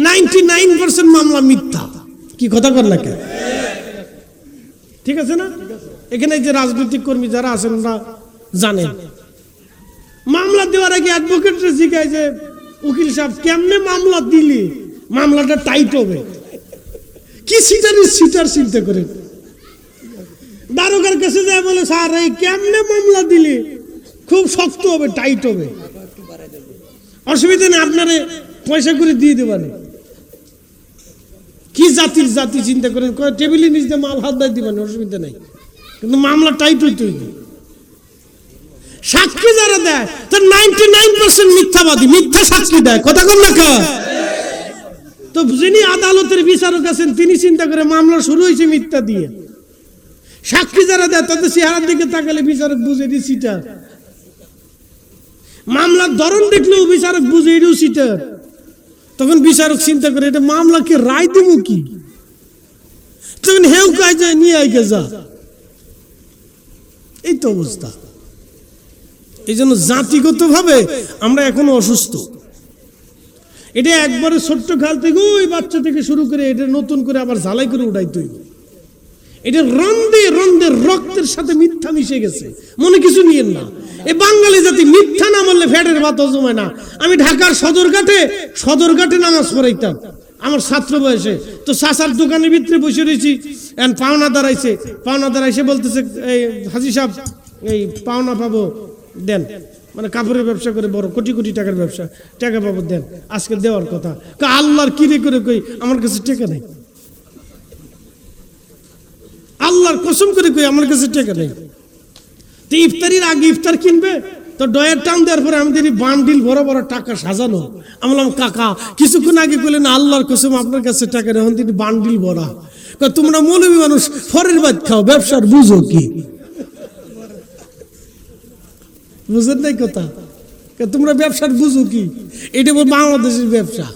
99% মামলা মিথ্যা। কি কথা কর না কেন? ঠিক আছে না? এখানে যে রাজনৈতিক কর্মী যারা আছেন ওরা জানেন, মামলা দেওয়ার আগে অ্যাডভোকেটরা জিজ্ঞাসা, যে উকিল সাহেব কেমনে মামলা দিলি মামলাটা টাইট হবে? কি সিটার চিন্তা করে দারোগার কাছে যায়, বলে স্যার এই কেমনে মামলা দিলি খুব শক্ত হবে, টাইট হবে। অসুবিধা নেই, আপনারে পয়সা করে দিয়ে দেবেন। কি জাতি চিন্তা করেন, টেবিলের নিচে মাল হাত দিয়ে দিবেন, অসুবিধা নেই, কিন্তু মামলা টাইট হইতে হইবে। সাক্ষী যারা দেয় তার 99% মিথ্যাবাদী, মিথ্যা সাক্ষী দেয়। কথা কন না কা? তো যিনি আদালতের বিচারক আছেন তিনি চিন্তা করে মামলা শুরু হয়েছে মিথ্যা দিয়ে। সাক্ষী যারা দেয় তাদের চেহারার দিকে তাকালে বিচারক বুঝে দি সিটার। মামলার ধরন দেখলেও বিচারক বুঝে এটাও সিটার। তখন বিচারক চিন্তা করে এটা মামলাকে রায় দেব কি, তখন হেউ কাজ নিয়ে আইকে যা। এই তো অবস্থা। এই জন্য জাতিগতভাবে আমরা এখনো অসুস্থ। এটা একবারে ছোট্ট খাল থেকে ওই বাচ্চা থেকে শুরু করে এটা নতুন করে আবার ঝালাই করে উঠাইতে হইব। এটা রন্দে রন্দে রক্তের সাথে মিথ্যা মিশে গেছে, মনে কিছু নিয়েন না। এই বাঙালি জাতি মিথ্যা না বললে ফ্যাটের ভাত জমায় না। আমি ঢাকার সদরঘাটে নামাজ পড়াইতাম আমার ছাত্র বয়সে। তো চাচার দোকানের ভিতরে বসে রয়েছি, পাওনা দাঁড়াইছে বলতেছে, এই হাজি সাহেব এই পাওনা পাবো দেন, মানে কাপড়ের ব্যবসা করে বড় কোটি কোটি টাকার ব্যবসা, টাকা পাবো দেন, আজকে দেওয়ার কথা। আল্লাহর কিরে করে কই আমার কাছে টাকা নেই, আল্লাহর কসম করে কই আমার কাছে টাকা নেই। তো ইফতারির আগে ইফতার কিনবে, তো ডয়ের টান দেওয়ার পরে আমাদের বান্ডিল বড় বড় টাকা সাজানো। আমি বললাম কাকা কিছুক্ষণ আগে বললেন আল্লাহর কসম আপনার কাছে টাকা নেই, এখন তিনি বান্ডিল ভরা। তোমরা মৌলবী মানুষ ফরের বাদ খাও, ব্যবসার বুঝো কি? বুঝেন নাই কথা? তোমরা ব্যবসার বুঝো কি? এটা বাংলাদেশের ব্যবসা।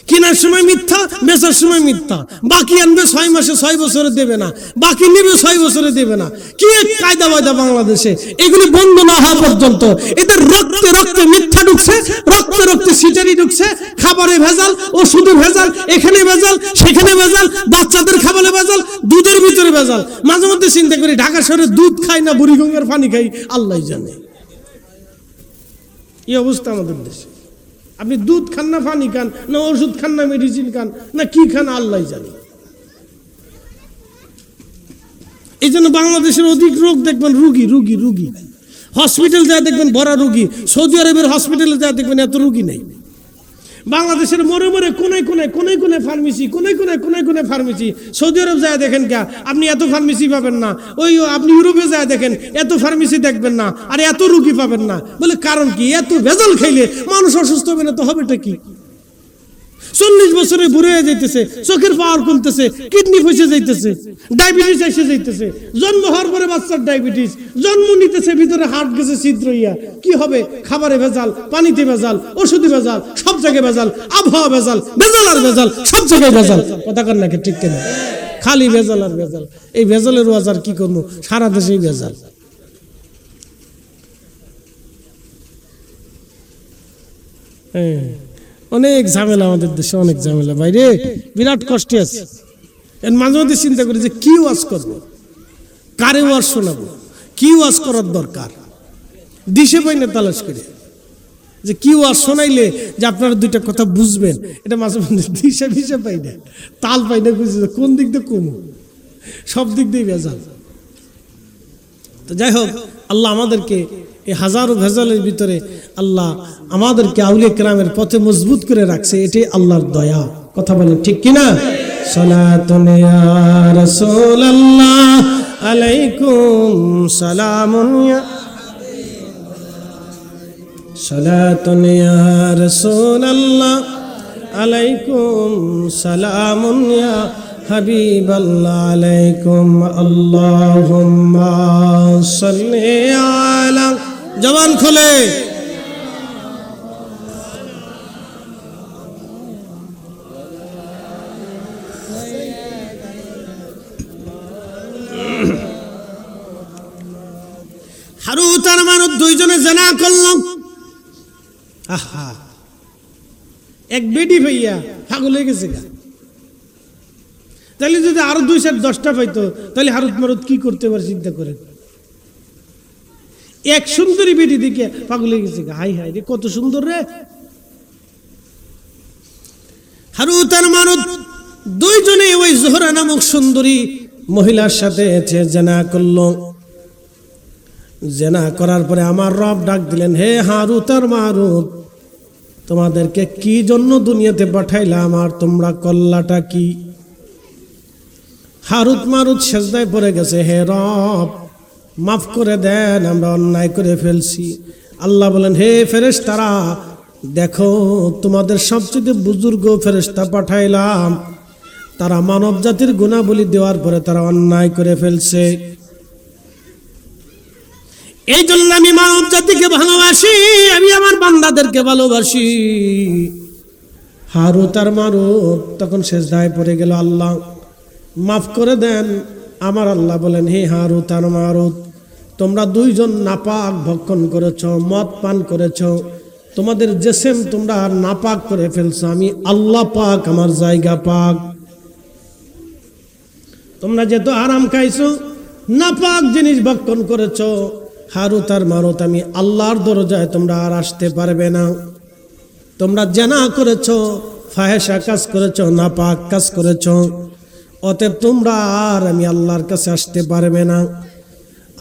কেনার সময় মিথ্যা, বেচার সময় মিথ্যা। বাকি আনবে 6 মাসে 6 বছরে দেবে না, বাকি নেবে 6 বছরে দেবে না। কি এক কায়দা বায়দা বাংলাদেশে! এগুলি বন্ধ না হওয়া পর্যন্ত এদের রক্তে রক্তে মিথ্যা ঢুকছে, রক্তে রক্তে সিটারি ঢুকছে। খাবারে ভেজাল, ওষুধে ভেজাল, এখানে ভেজাল, সেখানে ভেজাল, বাচ্চাদের খাবারে ভেজাল, দুধের ভিতরে ভেজাল। মাঝে মধ্যে চিন্তা করি ঢাকা শহরে দুধ খাই না বুড়িগঙ্গার পানি খাই, আল্লাহ জানে। এই অবস্থা আমাদের দেশে। আপনি দুধ খান না পানি খান, না ওষুধ খান না মেডিসিন খান, না কি খান আল্লাহ জানে। এই জন্য বাংলাদেশের অধিক রোগ দেখবেন রুগী হসপিটাল যা দেখবেন ভরা রুগী। সৌদি আরবের হসপিটালে যা দেখবেন এত রুগী নেই। বাংলাদেশের মোড়ে মোড়ে কোনে কোনে ফার্মেসি। সৌদি আরব যায় দেখেন কে আপনি এত ফার্মেসি পাবেন না, ওই আপনি ইউরোপে যায় দেখেন এত ফার্মেসি দেখবেন না, আর এত রুগী পাবেন না। বলে কারণ কি? এত ভেজাল খাইলে মানুষ অসুস্থ হবে না তো হবেটা কি? 40 বছরে বুড়ো হয়ে যাইতেছে, চোখের পাওয়ার কমতেছে, কিডনি ফসে যাইতেছে, ডায়াবেটিস এসে যাইতেছে, জন্ম হওয়ার পরে বাচ্চার ডায়াবেটিস, জন্ম নিতেছে ভিতরে হার্ট গেছে ছিদ্র হইয়া। কি হবে? খাবারে ভেজাল, পানিতে ভেজাল, ওষুধে ভেজাল, সব জায়গায় ভেজাল, আবহাওয়া ভেজাল, ভেজাল আর ভেজাল, সব জায়গায় ভেজাল। কথা কার নাকি ঠিক কেন? খালি ভেজাল আর ভেজাল। এই ভেজালের ওয়াজ আর কি করবো? সারা দেশেই ভেজাল। অনেক ঝামেলা আমাদের দেশে, অনেক ঝামেলা বাইরে, বিরাট কষ্টে আছে। এর মাঝে মধ্যে চিন্তা করি যে কি ওয়াজ করবো, কারে ওয়াজ শোনাবো, কি ওয়াজ করার দরকার, দিশে পাই না তালাশ করে যে কি ওয়াজ শোনাইলে যে আপনারা দুইটা কথা বুঝবেন। এটা মাঝে মধ্যে দিশে পাই না, তাল পাই না, বুঝি কোন দিক দিয়ে কমু, সব দিক দিয়ে ভেজাল। তো যাই হোক, আল্লাহ আমাদেরকে এই হাজারো ভেজালের ভিতরে আল্লাহ আমাদেরকে আউলিয়া কেরামের পথে মজবুত করে রাখছে, এটাই আল্লাহর দয়া। কথা বলেন ঠিক কিনা? সালাতুন ইয়া রাসূলুল্লাহ আলাইকুম সালামুন ইয়া সালাতুন ইয়া রাসূলুল্লাহ আলাইকুম সালামুন ইয়া হাবিবাল্লাহ আলাইকুম আল্লাহুম্মা সাল্লি আলা। জবান খোলে হারুত আর মারুত দুইজনে জিনা করল। আহা, এক বেডি ভাইয়া পাগল হয়ে গেছে গা। তাহলে যদি আরো 2-10টা পাইতো তাহলে হারুত মারুত কি করতে পারে চিন্তা করেন। এক সুন্দরী বেটি দিকে পাগল হয়ে গেছে, হাই হাই রে কত সুন্দর রে। হারুত আর মারুত দুইজনে ওই জোহরা নামক সুন্দরী মহিলার সাথে জিনা করলো। জিনা করার পরে আমার রব ডাক দিলেন, হে হারুত আর মারুত, তোমাদেরকে কি জন্য দুনিয়াতে পাঠাইলাম আর তোমরা করলাটা কি? হারুত মারুত সেজদায় পড়ে গেছে, হে রব মাফ করে দেন, আমরা অন্যায় করে ফেলছি। আল্লাহ বলেন, হে ফেরেশতারা, দেখো তোমাদের সবচেয়ে বুজুর্গ ফেরেশতা পাঠাইলাম, তারা মানব জাতির গুণাবলী দেওয়ার পরে তারা অন্যায় করে ফেলছে। এই জন্য আমি মানব জাতিকে ভালোবাসি, আমি আমার বান্দাদেরকে ভালোবাসি। হারুত আর মারুত তখন সেজদায় পড়ে গেল, আল্লাহ মাফ করে দেন। আমার আল্লাহ বলেন, হে হারুত আর মারুত, তোমরা দুইজন নাপাক ভক্ষণ করেছ, মদ পান করেছ, তোমাদের জিসম তোমরা নাপাক করে ফেলছো। আমি আল্লাহ পাক, আমার জায়গা পাক। তোমরা যেহেতু আরাম খাইছো, নাপাক জিনিস ভক্ষণ করেছ, হারুত আর মারুত আমি আল্লাহর দরজায় তোমরা আর আসতে পারবে না। তোমরা জিনা করেছ, ফাহেশা কাজ করেছ, নাপাক কাজ করেছ, অতএব তোমরা আর আমি আল্লাহর কাছে আসতে পারবে না।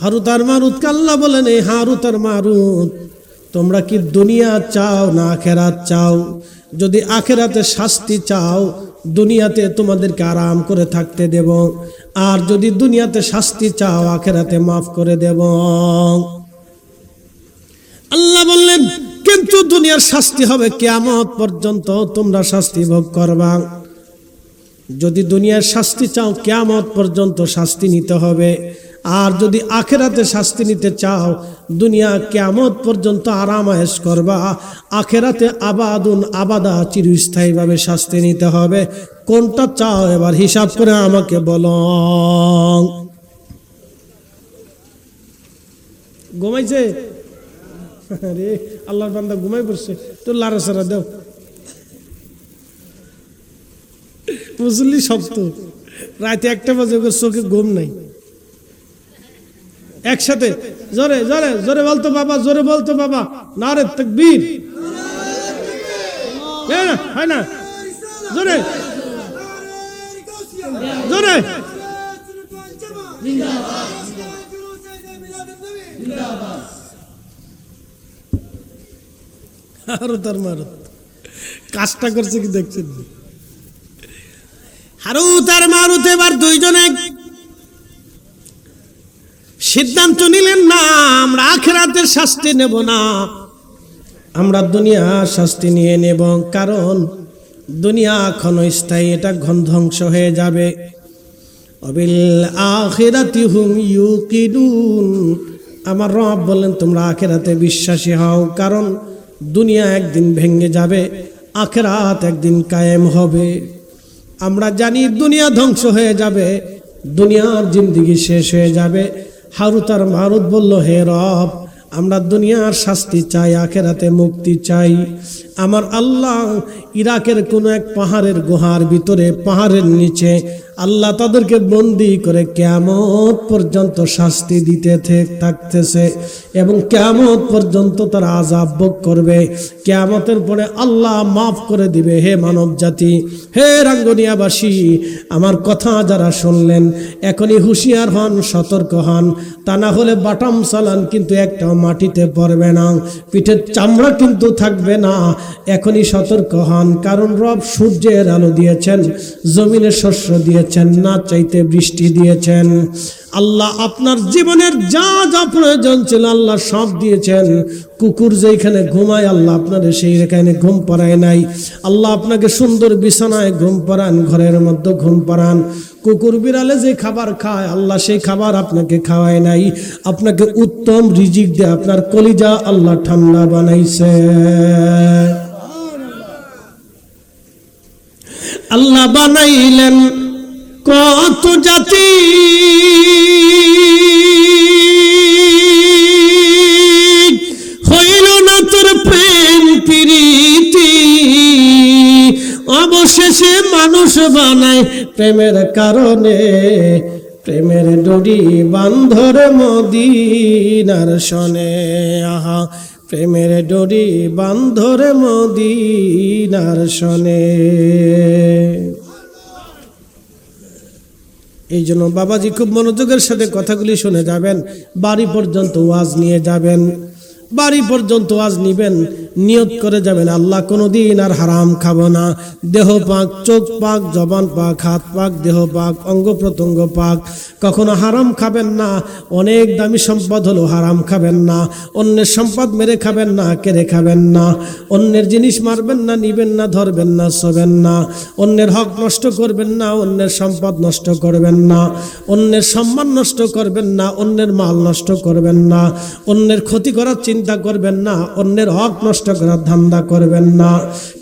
হারুত আর মারুতকে আল্লাহ বলেন, এই হারুত আর মারুত, তোমরা কি দুনিয়া চাও না আখেরাত চাও? যদি আখেরাতে শাস্তি চাও, দুনিয়াতে তোমাদেরকে আরাম করে থাকতে দেব, আর যদি দুনিয়াতে শাস্তি চাও, আখেরাতে মাফ করে দেব। আল্লাহ বললেন, কিন্তু দুনিয়ার শাস্তি হবে কিয়ামত পর্যন্ত, তোমরা শাস্তি ভোগ করবা। যদি দুনিয়ার শাস্তি চাও, কিয়ামত পর্যন্ত শাস্তি নিতে হবে, আর যদি আখেরাতে শাস্তি নিতে চাও, দুনিয়া কিয়ামত পর্যন্ত আরাম আয়েশ করবা, আখেরাতে আবাদুন আবাদা চিরস্থায়ীভাবে শাস্তি নিতে হবে। কোনটা চাও এবার হিসাব করে আমাকে বলো। ঘুমাইছে? আরে আল্লাহর বান্দা ঘুমাই পড়ছে, তো লাড়াচাড়া দাও। বুঝলি, শক্ত রাতে 1টা বাজে ওকে চোখে ঘুম নাই। একসাথে জোরে জোরে জোরে বলতো বাবা, জোরে বলতো বাবা, নারে তাকবীর। হয় না, জোরে জোরে। হারুত আর মারুত কাজটা করছে কি দেখছেন? হারুত আর মারুত এবার দুইজনে সিদ্ধান্ত নিলেন, না আমরা আখিরাতের শাস্তি নেব না, আমরা দুনিয়ার শাস্তি নিয়ে নেব। কারণ দুনিয়া ক্ষণস্থায়ী, এটা ধ্বংস হয়ে যাবে। অবিল আখিরাতি হুম ইউকিনুন, আমার রব বললেন তোমরা আখিরাতে বিশ্বাসী হও, কারণ দুনিয়া একদিন ভেঙে যাবে, আখিরাত একদিন কায়েম হবে। আমরা জানি দুনিয়া ধ্বংস হয়ে যাবে, দুনিয়ার জিন্দেগি শেষ হয়ে যাবে। হারুত আর মারুত বলল, হে রব, আমরা দুনিয়ার শাস্তি চাই, আখিরাতে মুক্তি চাই। আমার আল্লাহ ইরাকের কোন এক পাহাড়ের গুহার ভিতরে, পাহাড়ের নিচে আল্লাহ তাদেরকে বন্দী করে কিয়ামত পর্যন্ত শাস্তি দিতে থাকতেছে এবং কিয়ামত পর্যন্ত তারা আযাব ভোগ করবে। কিয়ামতের পরে আল্লাহ মাফ করে দিবে। হে মানব জাতি, হে রাঙ্গুনিয়াবাসী, আমার কথা যারা শুনলেন এখনই হুঁশিয়ার হন, সতর্ক হন, তা না হলে বাটাম চালান কিন্তু একটাও মাটিতে পড়বে না, পিঠের চামড়া কিন্তু থাকবে না। এখনই সতর্ক হন, কারণ রব সূর্যের আলো দিয়েছেন, জমিনে শস্য দিয়েছেন, না চাইতে বৃষ্টি দিয়েছেন। আল্লাহ আপনার জীবনের যা যা প্রয়োজন ছিল আল্লাহ সব দিয়েছেন। কুকুর যেখানে ঘুমায় আল্লাহ আপনাদের সেইখানে ঘুম পাড়ায় নাই। আল্লাহ আপনাকে সুন্দর বিছানায় ঘুম পাড়ান, ঘরের মধ্যে ঘুম পাড়ান। কুকুর বিড়ালে যে খাবার খায় আল্লাহ সেই খাবার আপনাকে খাওয়ায় নাই। আপনাকে উত্তম রিজিক দিয়ে আপনার কলিজা আল্লাহ ঠান্ডা বানাইছে। আল্লাহ বানাইলেন কত জাতি, হইল না তোর প্রেম প্রীতি, অবশেষে মানুষ বানায় প্রেমের কারণে। প্রেমের ডোরি বান্ধরে মদিনার শনে, আহা প্রেমের ডোরি বান্ধরে মদিনার শনে। এই জন্য বাবাজি খুব মনোযোগের সাথে কথাগুলি শুনে যাবেন। বাড়ি পর্যন্ত ওয়াজ নিয়ে যাবেন, বাড়ি পর্যন্ত ওয়াজ নিবেন, নিয়ত করে যাবেন আল্লাহ কোনোদিন আর হারাম খাবো না। দেহ পাক, চোখ পাক, জবান পাক, হাত পাক, দেহ পাক, অঙ্গ প্রত্যঙ্গ পাক, কখনো হারাম খাবেন না। অনেক দামি সম্পদ হলো হারাম খাবেন না। অন্যের সম্পদ মেরে খাবেন না, কেড়ে খাবেন না। অন্যের জিনিস মারবেন না, নিবেন না, ধরবেন না, ছোবেন না। অন্যের হক নষ্ট করবেন না, অন্যের সম্পদ নষ্ট করবেন না, অন্যের সম্মান নষ্ট করবেন না, অন্যের মাল নষ্ট করবেন না, অন্যের ক্ষতি করার চিন্তা করবেন না, অন্যের হক নষ্ট করার ধান্দা করবেন না।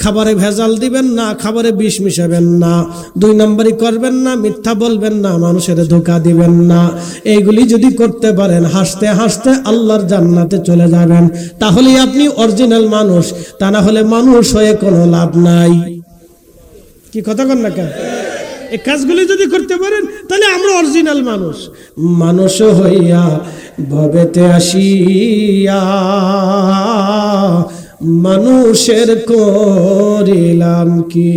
খাবারে ভেজাল দিবেন না, খাবারে বিষ মিশাবেন না। 2 নম্বরই করবেন না, মিথ্যা বলবেন না, মানুষের ধোঁকা দিবেন না। এইগুলি যদি করতে পারেন হাসতে হাসতে আল্লাহর জান্নাতে চলে যাবেন। তাহলেই আপনি অরিজিনাল মানুষ, তা না হলে মানুষ হয়ে কোনো লাভ নাই। কি কথা কন না কেন? এই কাজগুলি যদি করতে পারেন তাহলে আমরা অরিজিনাল মানুষ। মানুষ হইয়া ভবেতে আসিয়া মানুষের করিলাম কি,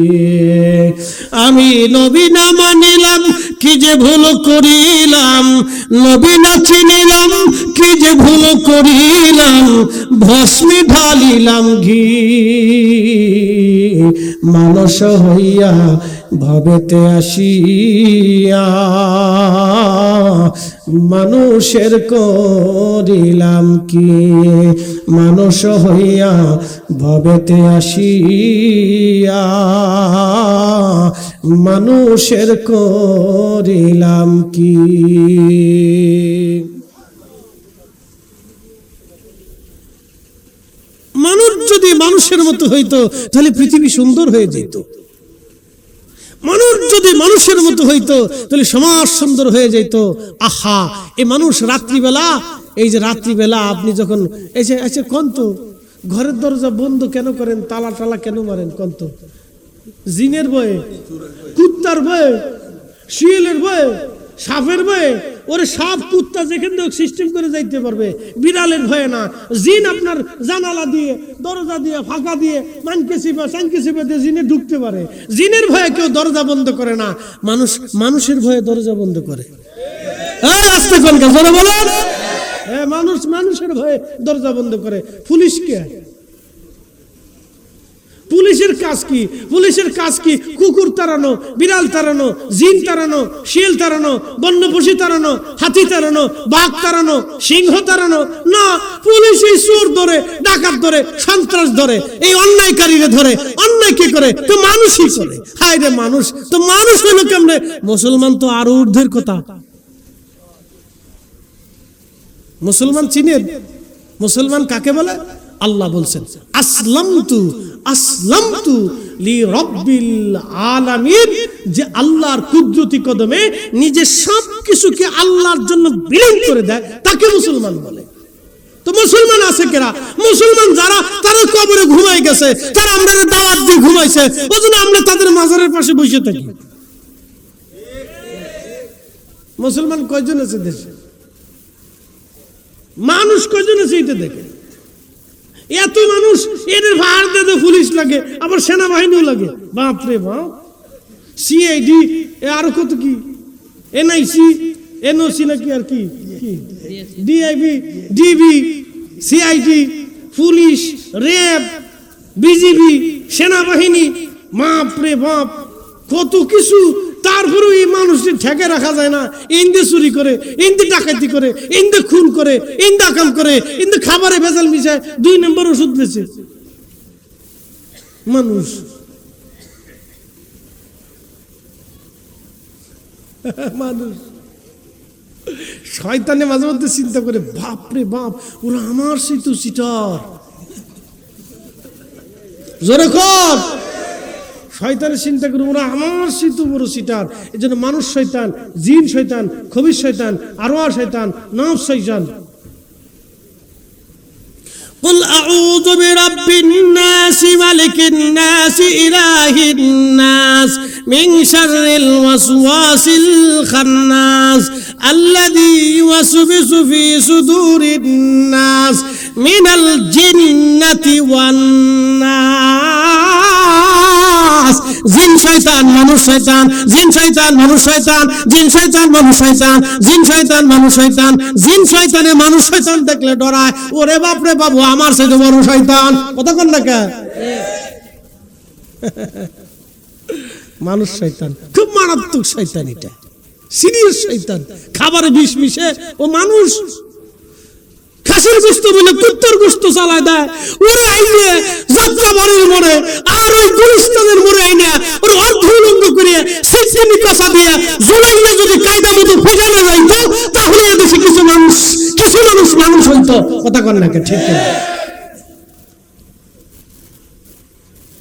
আমি নবী না মানিলাম কি যে ভুল করিলাম, নবী না চিনিলাম কি যে ভুল করিলাম, ভস্মে ঢালিলাম ঘি। মানুষ হইয়া ভবেতে আসিয়া মানুষের করিলাম কি, মানুষ হইয়া ভবেতে আসিয়া মানুষের করিলাম কি। মানুষ যদি মানুষের মতো হইতো তাহলে পৃথিবী সুন্দর হয়ে যেত। মানুষ যদি মানুষের মতো হইতো তাহলে সমাজ সুন্দর হয়ে যেত। আহা, এই মানুষ রাত্রিবেলা, এই যে রাত্রিবেলা আপনি যখন এই যে আচ্ছা কোন তো ঘরের দরজা বন্ধ কেন করেন, তালা টালা কেন মারেন কোন তো? জিনের ভয়ে, কুত্তার ভয়ে, শিয়ালের ভয়ে, সাপের ভয়ে। ওরে সাপ কুত্তা যেখান থেকে সিস্টেম করে যাইতে পারবে, বিড়ালের ভয়ে না। জিন আপনার জানালা দিয়ে, দরজা দিয়ে, ফাঁকা দিয়ে, মানকে চিপা চানকে চিপা দিয়ে জিনে ঢুকতে পারে। জিনের ভয়ে কেউ দরজা বন্ধ করে না, মানুষ মানুষের ভয়ে দরজা বন্ধ করে। আস্তে কোন কাজ বলেন? হ্যাঁ, মানুষ মানুষের ভয়ে দরজা বন্ধ করে। পুলিশকে পুলিশের কাজ কি? পুলিশের কাজ কি? কুকুর তাড়ানো, বিড়াল তাড়ানো, জিন তাড়ানো, শিয়াল তাড়ানো, বন্য পশু তাড়ানো, হাতি তাড়ানো, বাঘ তাড়ানো, সিংহ তাড়ানো না। পুলিশ এই চোর ধরে, ডাকাত ধরে, সন্ত্রাস ধরে, এই অন্যায়কারীরা ধরে। অন্যায় কি করে? তো মানুষই করে। হায় রে মানুষ, তো মানুষ হলো কেমনে? মুসলমান তো আরো ঊর্ধ্বের কথা। মুসলমান চিনেন? মুসলমান কাকে বলে? আল্লাহ বলছেন আসলামতু লিরাব্বিল আলামিন, যে আল্লাহর কুদরতি কদমে নিজে সব কিছুকে আল্লাহর জন্য বিলীন করে দেয়, তাকে মুসলমান বলে। তো মুসলমান আছে কেরা? মুসলমান যারা, তারা কবরে ঘুমাই গেছে, তারা আমরা দাওয়াত দিয়ে ঘুমাইছে, ওজন্য আমরা তাদের মাজারের পাশে বসে থাকি। মুসলমান কয়জন আছে দেশে? মানুষ কয়জন আছে এটা দেখে। এত মানুষ, এদের ভাড় দিতে পুলিশ লাগে, আবার সেনাবাহিনীও লাগে। বাপরে বাপ, সিআইডি, আরো কত কি, এনআইসি, এনওসি নাকি আর কি, DIB, DB, CID, police, RAB, BGB, সেনাবাহিনী, বাপরে বাপ কত কিছু। তারপরে এই মানুষকে ঠেকে রাখা যায় না। ইন্দে চুরি করে, ইন্দে ডাকাতি করে, ইন্দে খুন করে, ইন্দা কাম করে, ইন্দে খাবারে ভেজাল মিশায়, 2 নম্বর ওষুধ বেচে মানুষ। মানুষ শয়তানে মাঝে মধ্যে চিন্তা করে, বাপরে বাপ, ওরা আমার সেই তো চিটার। জোরে কর। শয়তানের চিন্তা করে, ওরা আমার সিতু বড় সিটার। এই জন্য মানুষ শয়তান, জিন শয়তান, খবির শয়তান, আরওয়াহ শয়তান, নফস শয়তান। قل أعوذ برب الناس ملك الناس إله الناس من شر الوسواس الخناس الذي يوسوس في صدور الناس من الجنة والناس। জিন শয়তান মানুষ শয়তান, জিন শয়তান মানুষ শয়তান, জিন শয়তান মানুষ শয়তান, জিন শয়তান মানুষ শয়তান। জিন শয়তানে মানুষ শয়তান দেখলে ডরায়, ওরে বাপ রে বাবু, আমার সাথে বড় শয়তান। কথা কন না কে? মানুষ শয়তান খুব মারাত্মক শয়তান, এটা সিরিয়াস শয়তান। খাবারে বিষ মিশে ও মানুষ খাসির গোস্ত বলে কুত্তার গোস্ত চালায় দেয়। ওরে আইনে যাত্রা বাড়ির মোড়ে আর ওই গুলিস্তানের মোড়ে আইনে ওর অর্ধ উলঙ্গ করে সিসিনি কষা দিয়ে জুলাইলে যদি কায়দা মতো ফেজানো যাইতো, তাহলে এদেশে কিছু মানুষ মানুষ হইতো। কথা কন না কে? ঠিক না?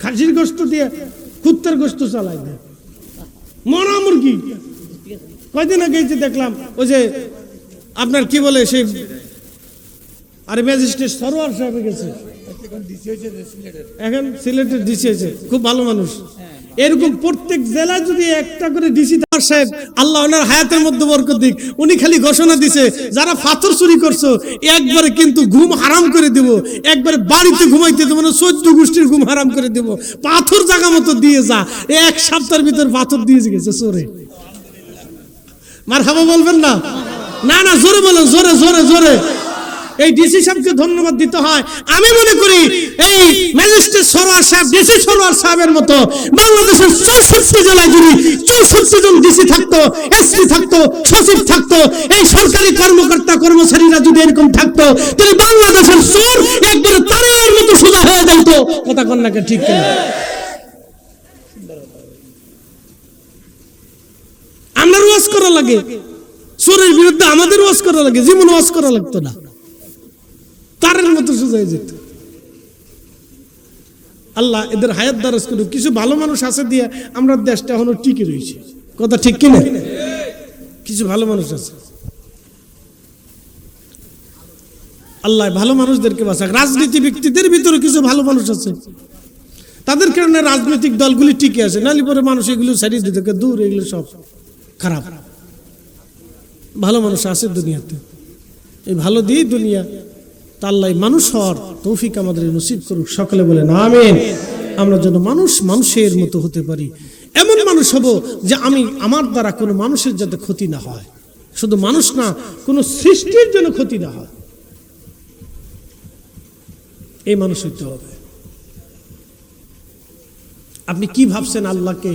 খাসির গোস্ত দিয়ে কুত্তার গোস্ত চালায় দেয়। মরা মুরগি কয়দিন আগে দেখলাম, ওই যে আপনার কি বলে সেই, আরে ম্যাজিস্ট্রেট সরোয়ার সাহেব গেছে, এখন সিলেটের ডিসি হয়েছে, খুব ভালো মানুষ। এরকম প্রত্যেক জেলায় যদি একটা করে ডিসি সাহেব, আল্লাহ ওনার হায়াতের মধ্যে বরকত দিক, উনি খালি ঘোষণা দিছে, যারা পাথর চুরি করছো একবারে কিন্তু ঘুম হারাম করে দিব, একবারে বাড়িতে ঘুমাইতে দেবো না, 14 গোষ্ঠীর ঘুম হারাম করে দিব, পাথর জায়গা মতো দিয়ে যা। 1 সপ্তাহের ভিতর পাথর দিয়ে গেছে চোরে। মারহাবা বলবেন না? না না, জোরে বলেন, জোরে জোরে জোরে। এই ডিসি সাহেবকে ধন্যবাদ দিতে হয়। আমি মনে করি এই ম্যাজিস্ট্রেট সরোয়ার সাহেব, ডিসি সরোয়ার সাহেবের মতো বাংলাদেশের 64 জেলায় যদি 64 জন ডিসি থাকতো, এসপি থাকতো, সচিব থাকতো, এই সরকারি কর্মকর্তা কর্মচারীরা যদি এরকম থাকতো, তাহলে বাংলাদেশের চোর একবারে তারের মতো সোজা হয়ে যাইতো। কথা কন না কে? ঠিক কিনা? আমরা ওয়াজ করা লাগে, চোরের বিরুদ্ধে আমাদের ওয়াজ করা লাগে, জীবন ওয়াজ করা লাগতো না, তারের মতো সোজা হয়ে যেত। আল্লাহ এদের হায়াত দারাজ করুক। কিছু ভালো মানুষ আছে দিয়ে আমরা দেশটা এখনো টিকে রয়েছে। কথা ঠিক কিনা? কিছু ভালো মানুষ আছে, আল্লাহ ভালো মানুষদেরকে বাঁচাক। রাজনীতি ব্যক্তিদের ভিতরে কিছু ভালো মানুষ আছে, তাদের কারণে রাজনৈতিক দলগুলি টিকে আছে, নালি পরে মানুষ এগুলো ছাড়িয়ে দিতে দূর, এগুলো সব খারাপ। ভালো মানুষ আছে দুনিয়াতে, এই ভালো দিয়ে দুনিয়া। তা আল্লাহ মানুষ হওয়ার তৌফিক আমাদের নসিব করুক। সকলে বলেন আমিন। আমরা যেন মানুষের মতো হতে পারি, এমন মানুষ হব যে আমার দ্বারা কোনো মানুষের যাতে ক্ষতি না হয়, শুধু মানুষ না, কোনো সৃষ্টির জন্য ক্ষতি না হয়, এই মানুষ হইতে হবে। আপনি কি ভাবছেন আল্লাহকে,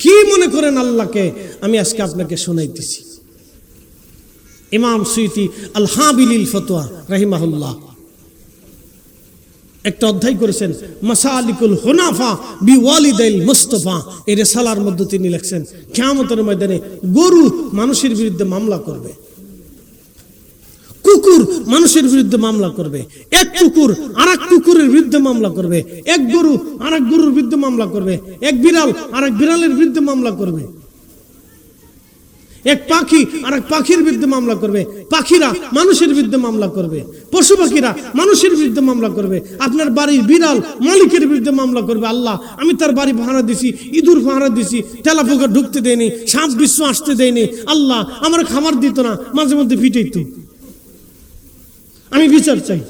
কি মনে করেন আল্লাহকে, আমি আজকে আপনাকে শোনাইতেছি। ইমাম সুয়ুতি আল হাবিলিল ফতোয়া রাহিমাহুল্লাহ একটা অধ্যায় করেছেন, মাসালিকুল হুনাফা বিওয়ালিদাইল মুস্তাফা। এই রিসালার মধ্যে তিনি লিখছেন, কিয়ামতের ময়দানে গরু মানুষের বিরুদ্ধে মামলা করবে, কুকুর মানুষের বিরুদ্ধে মামলা করবে, এক কুকুর আরেক কুকুরের বিরুদ্ধে মামলা করবে, এক গরু আরেক গরুর বিরুদ্ধে মামলা করবে, এক বিড়াল আরেক বিড়ালের বিরুদ্ধে মামলা করবে, এক পাখি আরেক পাখির বিরুদ্ধে মামলা করবে, পাখিরা মানুষের বিরুদ্ধে মামলা করবে, পশু পাখিরা মানুষের বিরুদ্ধে মামলা করবে, আপনার বাড়ির বিড়াল মালিকের বিরুদ্ধে মামলা করবে। আল্লাহ, আমি তার বাড়ি পাহারা দিছি, ইঁদুর পাহারা দিছি, তেলাপোকা ঢুকতে দেয়নি, সাপ বিশ্ব আসতে দেয়নি, আল্লাহ আমার খাবার দিত না, মাঝে মধ্যে পিটাইতো, আমি বিচার চাই।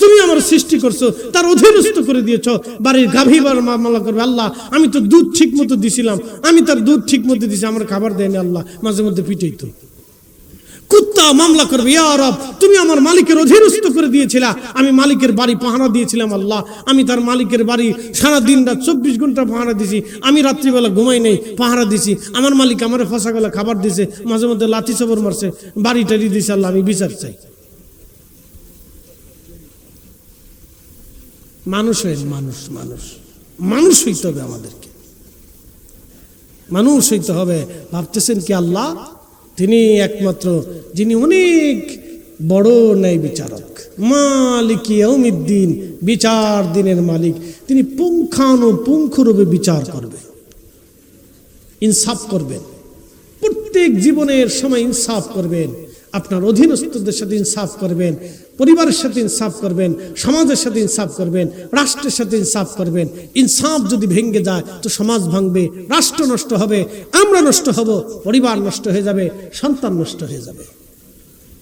তুমি আমার সৃষ্টি করছো, তার অধীনস্থ করে দিয়েছো, বাড়ির গাভী মামলা করবে। আল্লাহ, আমি তো দুধ ঠিক মতো দিছিলাম, আমি তার দুধ ঠিক মতো দিছি, আমার খাবার দেয়নি, আল্লাহ মাঝে মধ্যে পিটাইতো। কুত্তা মামলা করবে, ইয়া রব তুমি আমার মালিকের অধীনস্থ করে দিয়েছিলা, আমি মালিকের বাড়ি পাহারা দিয়েছিলাম, আল্লাহ আমি তার মালিকের বাড়ি সারা দিন রাত 24 ঘন্টা পাহারা দিছি, আমি রাত্রিবেলা ঘুমাই নেই, পাহারা দিছি, আমার মালিক আমার ফাঁসা গলা খাবার দিয়েছে, মাঝে মধ্যে লাঠি চবর মারছে, বাড়ি টাড়ি দিয়েছে, আল্লাহ আমি বিচার চাই। মানুষ হয়ে মানুষ মানুষ মানুষ হইতে হবে, আমাদেরকে মানুষ হইতে হবে। ভাবতেছেন কি আল্লাহ তিনি একমাত্র যিনি অনেক বড় ন্যায় বিচারক, মালিক ইয়াউমিদ্দিন, বিচার দিনের মালিক, তিনি পুঙ্খানুপুঙ্খরূপে বিচার করবেন, ইনসাফ করবেন, প্রত্যেক জীবনের সময় ইনসাফ করবেন, আপনার অধীনস্থদের সাথে ইনসাফ করবেন, পরিবারের সাথে ইনসাফ করবেন, সমাজের সাথে ইনসাফ করবেন, রাষ্ট্রের সাথে ইনসাফ করবেন। ইনসাফ যদি ভেঙে যায় তো সমাজ ভাঙবে, রাষ্ট্র নষ্ট হবে, আমরা নষ্ট হব, পরিবার নষ্ট হয়ে যাবে, সন্তান নষ্ট হয়ে যাবে।